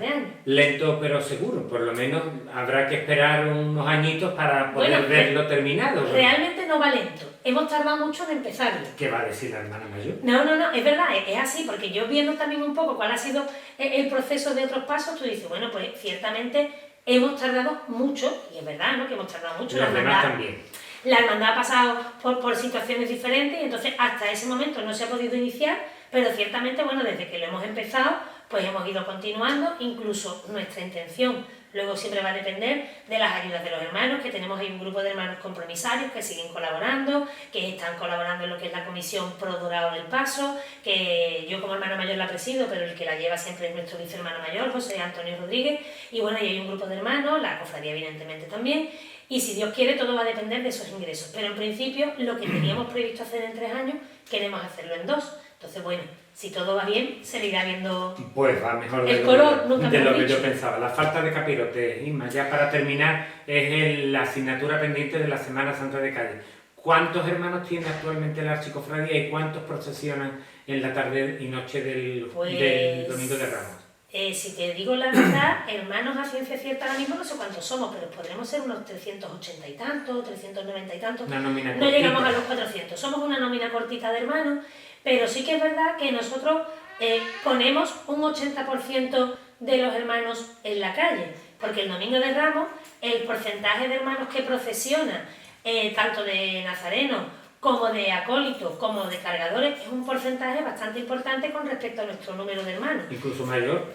de años. Lento pero seguro, por lo menos habrá que esperar unos añitos para poder verlo terminado. Realmente no va lento, hemos tardado mucho en empezarlo. ¿Qué va a decir la hermana mayor? No, es verdad, es así, porque yo viendo también un poco cuál ha sido el proceso de otros pasos, tú dices, bueno, pues ciertamente hemos tardado mucho, y es verdad, ¿no?, que hemos tardado mucho. Los demás también. La hermandad ha pasado por situaciones diferentes y entonces hasta ese momento no se ha podido iniciar, pero ciertamente, bueno, desde que lo hemos empezado, pues hemos ido continuando, incluso nuestra intención. Luego siempre va a depender de las ayudas de los hermanos, que tenemos ahí un grupo de hermanos compromisarios que siguen colaborando, que están colaborando en lo que es la comisión Pro Dorado del Paso, que yo como hermana mayor la presido, pero el que la lleva siempre es nuestro vicehermano mayor, José Antonio Rodríguez, y bueno, y hay un grupo de hermanos, la cofradía evidentemente también, y si Dios quiere todo va a depender de esos ingresos, pero en principio lo que teníamos previsto hacer en 3 años, queremos hacerlo en 2, entonces bueno, si todo va bien, se le irá viendo pues va mejor el color, nunca de lo que dicho. yo pensaba. La falta de capirote, Isma, ya para terminar, es la asignatura pendiente de la Semana Santa de Cádiz. ¿Cuántos hermanos tiene actualmente la Archicofradía y cuántos procesionan en la tarde y noche del Domingo de Ramos? Si te digo la verdad, hermanos a ciencia cierta ahora mismo no sé cuántos somos, pero podremos ser unos 380 y tantos, 390 y tantos. Una nómina no cortita. llegamos a los 400, somos una nómina cortita de hermanos, pero sí que es verdad que nosotros ponemos un 80% de los hermanos en la calle, porque el Domingo de Ramos, el porcentaje de hermanos que procesionan, tanto de nazarenos como de acólitos, como de cargadores, es un porcentaje bastante importante con respecto a nuestro número de hermanos. Incluso mayor.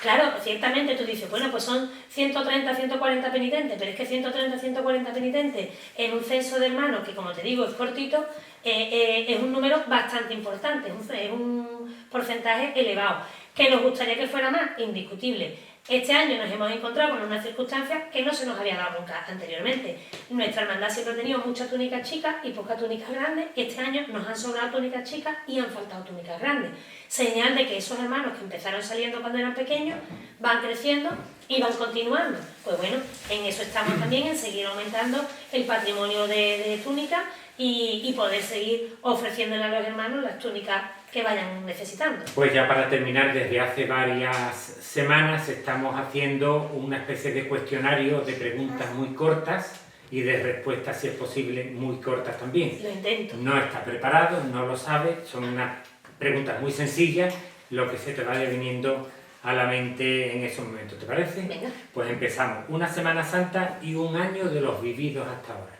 Claro, ciertamente tú dices, bueno, pues son 130, 140 penitentes, pero es que 130, 140 penitentes en un censo de hermanos, que como te digo es cortito, es un número bastante importante, es un porcentaje elevado. ¿Que nos gustaría que fuera más? Indiscutible. Este año nos hemos encontrado con una circunstancia que no se nos había dado nunca anteriormente. Nuestra hermandad siempre ha tenido muchas túnicas chicas y pocas túnicas grandes, y este año nos han sobrado túnicas chicas y han faltado túnicas grandes. Señal de que esos hermanos que empezaron saliendo cuando eran pequeños van creciendo y van continuando. Pues bueno, en eso estamos también, en seguir aumentando el patrimonio de túnicas y poder seguir ofreciéndole a los hermanos las túnicas que vayan necesitando. Pues ya para terminar, desde hace varias semanas estamos haciendo una especie de cuestionario de preguntas muy cortas y de respuestas, si es posible, muy cortas también. Lo intento. No está preparado, no lo sabe, son unas preguntas muy sencillas, lo que se te vaya viniendo a la mente en esos momentos, ¿te parece? Venga. Pues empezamos. Una Semana Santa y un año de los vividos hasta ahora.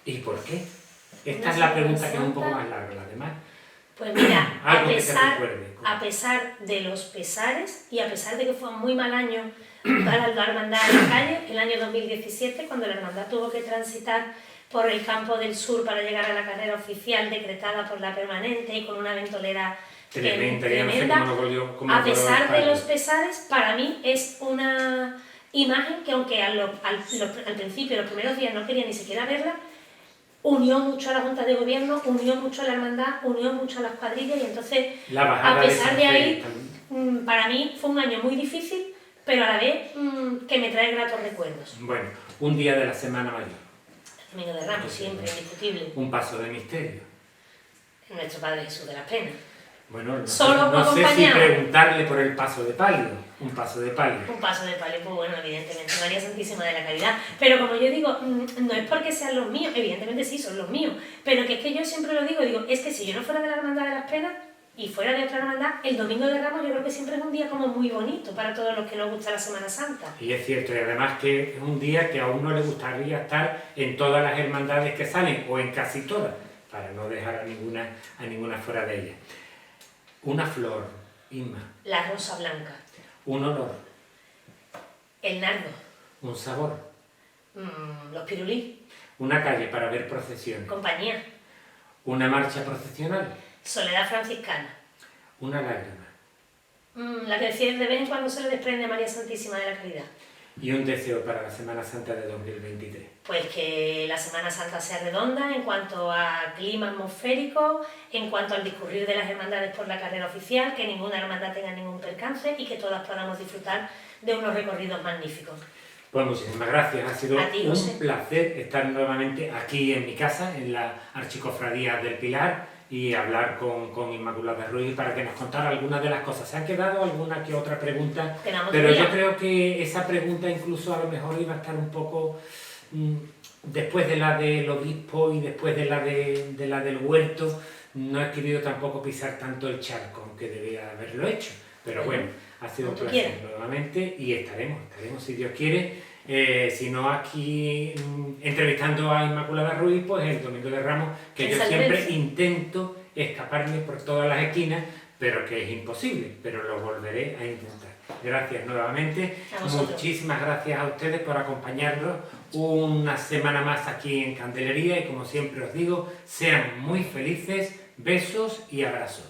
¿Y por qué? Esta es la pregunta que es un poco más larga, la demás. Pues mira, Algo que te recuerde. a pesar de los pesares y a pesar de que fue un muy mal año para la hermandad en la calle, el año 2017, cuando la hermandad tuvo que transitar por el campo del sur para llegar a la carrera oficial decretada por la permanente y con una ventolera Tremenda, ya no sé cómo lo volvió, cómo a lo pesar de volvió. los pesares, para mí es una imagen que aunque al principio, los primeros días no quería ni siquiera verla, unió mucho a la Junta de Gobierno, unió mucho a la hermandad, unió mucho a las cuadrillas y entonces, La bajada a pesar de San ahí, Félix también. para mí fue un año muy difícil, pero a la vez que me trae gratos recuerdos. Bueno, un día de la Semana Mayor, El Domingo de Ramos, siempre, indiscutible. un paso de misterio. Nuestro Padre Jesús de las Penas. Bueno, no, Solo no sé si acompañado. preguntarle por el paso de palio, un paso de palio. Un paso de palio, pues bueno, evidentemente, María Santísima de la Caridad. Pero como yo digo, no es porque sean los míos, evidentemente sí, son los míos, pero que es que yo siempre lo digo, es que si yo no fuera de la Hermandad de las Penas y fuera de otra hermandad, el Domingo de Ramos yo creo que siempre es un día como muy bonito para todos los que nos gusta la Semana Santa. Y es cierto, y además que es un día que a uno le gustaría estar en todas las hermandades que salen, o en casi todas, para no dejar a ninguna fuera de ellas. Una flor, Inma, La rosa blanca, un olor, el nardo, un sabor, los pirulí, una calle para ver procesiones, compañía, una marcha procesional, soledad franciscana. una lágrima La que decía de vez en cuando se le desprende a María Santísima de la Caridad. y un deseo para la Semana Santa de 2023. Pues que la Semana Santa sea redonda en cuanto a clima atmosférico, en cuanto al discurrir de las hermandades por la carrera oficial, que ninguna hermandad tenga ningún percance y que todas podamos disfrutar de unos recorridos magníficos. Pues muchísimas gracias, ha sido A ti, José. un placer estar nuevamente aquí en mi casa, en la Archicofradía del Pilar, y hablar con Inmaculada Ruiz para que nos contara algunas de las cosas. Se han quedado alguna que otra pregunta, Tenemos pero todavía. yo creo que esa pregunta incluso a lo mejor iba a estar un poco después de la del obispo y después de la del huerto. No he querido tampoco pisar tanto el charco, aunque debía haberlo hecho. Pero bueno, ha sido un Como tú placer quieras. nuevamente y estaremos si Dios quiere. Si no aquí entrevistando a Inmaculada Ruiz, pues el Domingo de Ramos, que En yo San siempre Lorenzo. intento escaparme por todas las esquinas, pero que es imposible, pero lo volveré a intentar. Gracias nuevamente, A vosotros. muchísimas gracias a ustedes por acompañarnos una semana más aquí en Candelería y como siempre os digo, sean muy felices, besos y abrazos.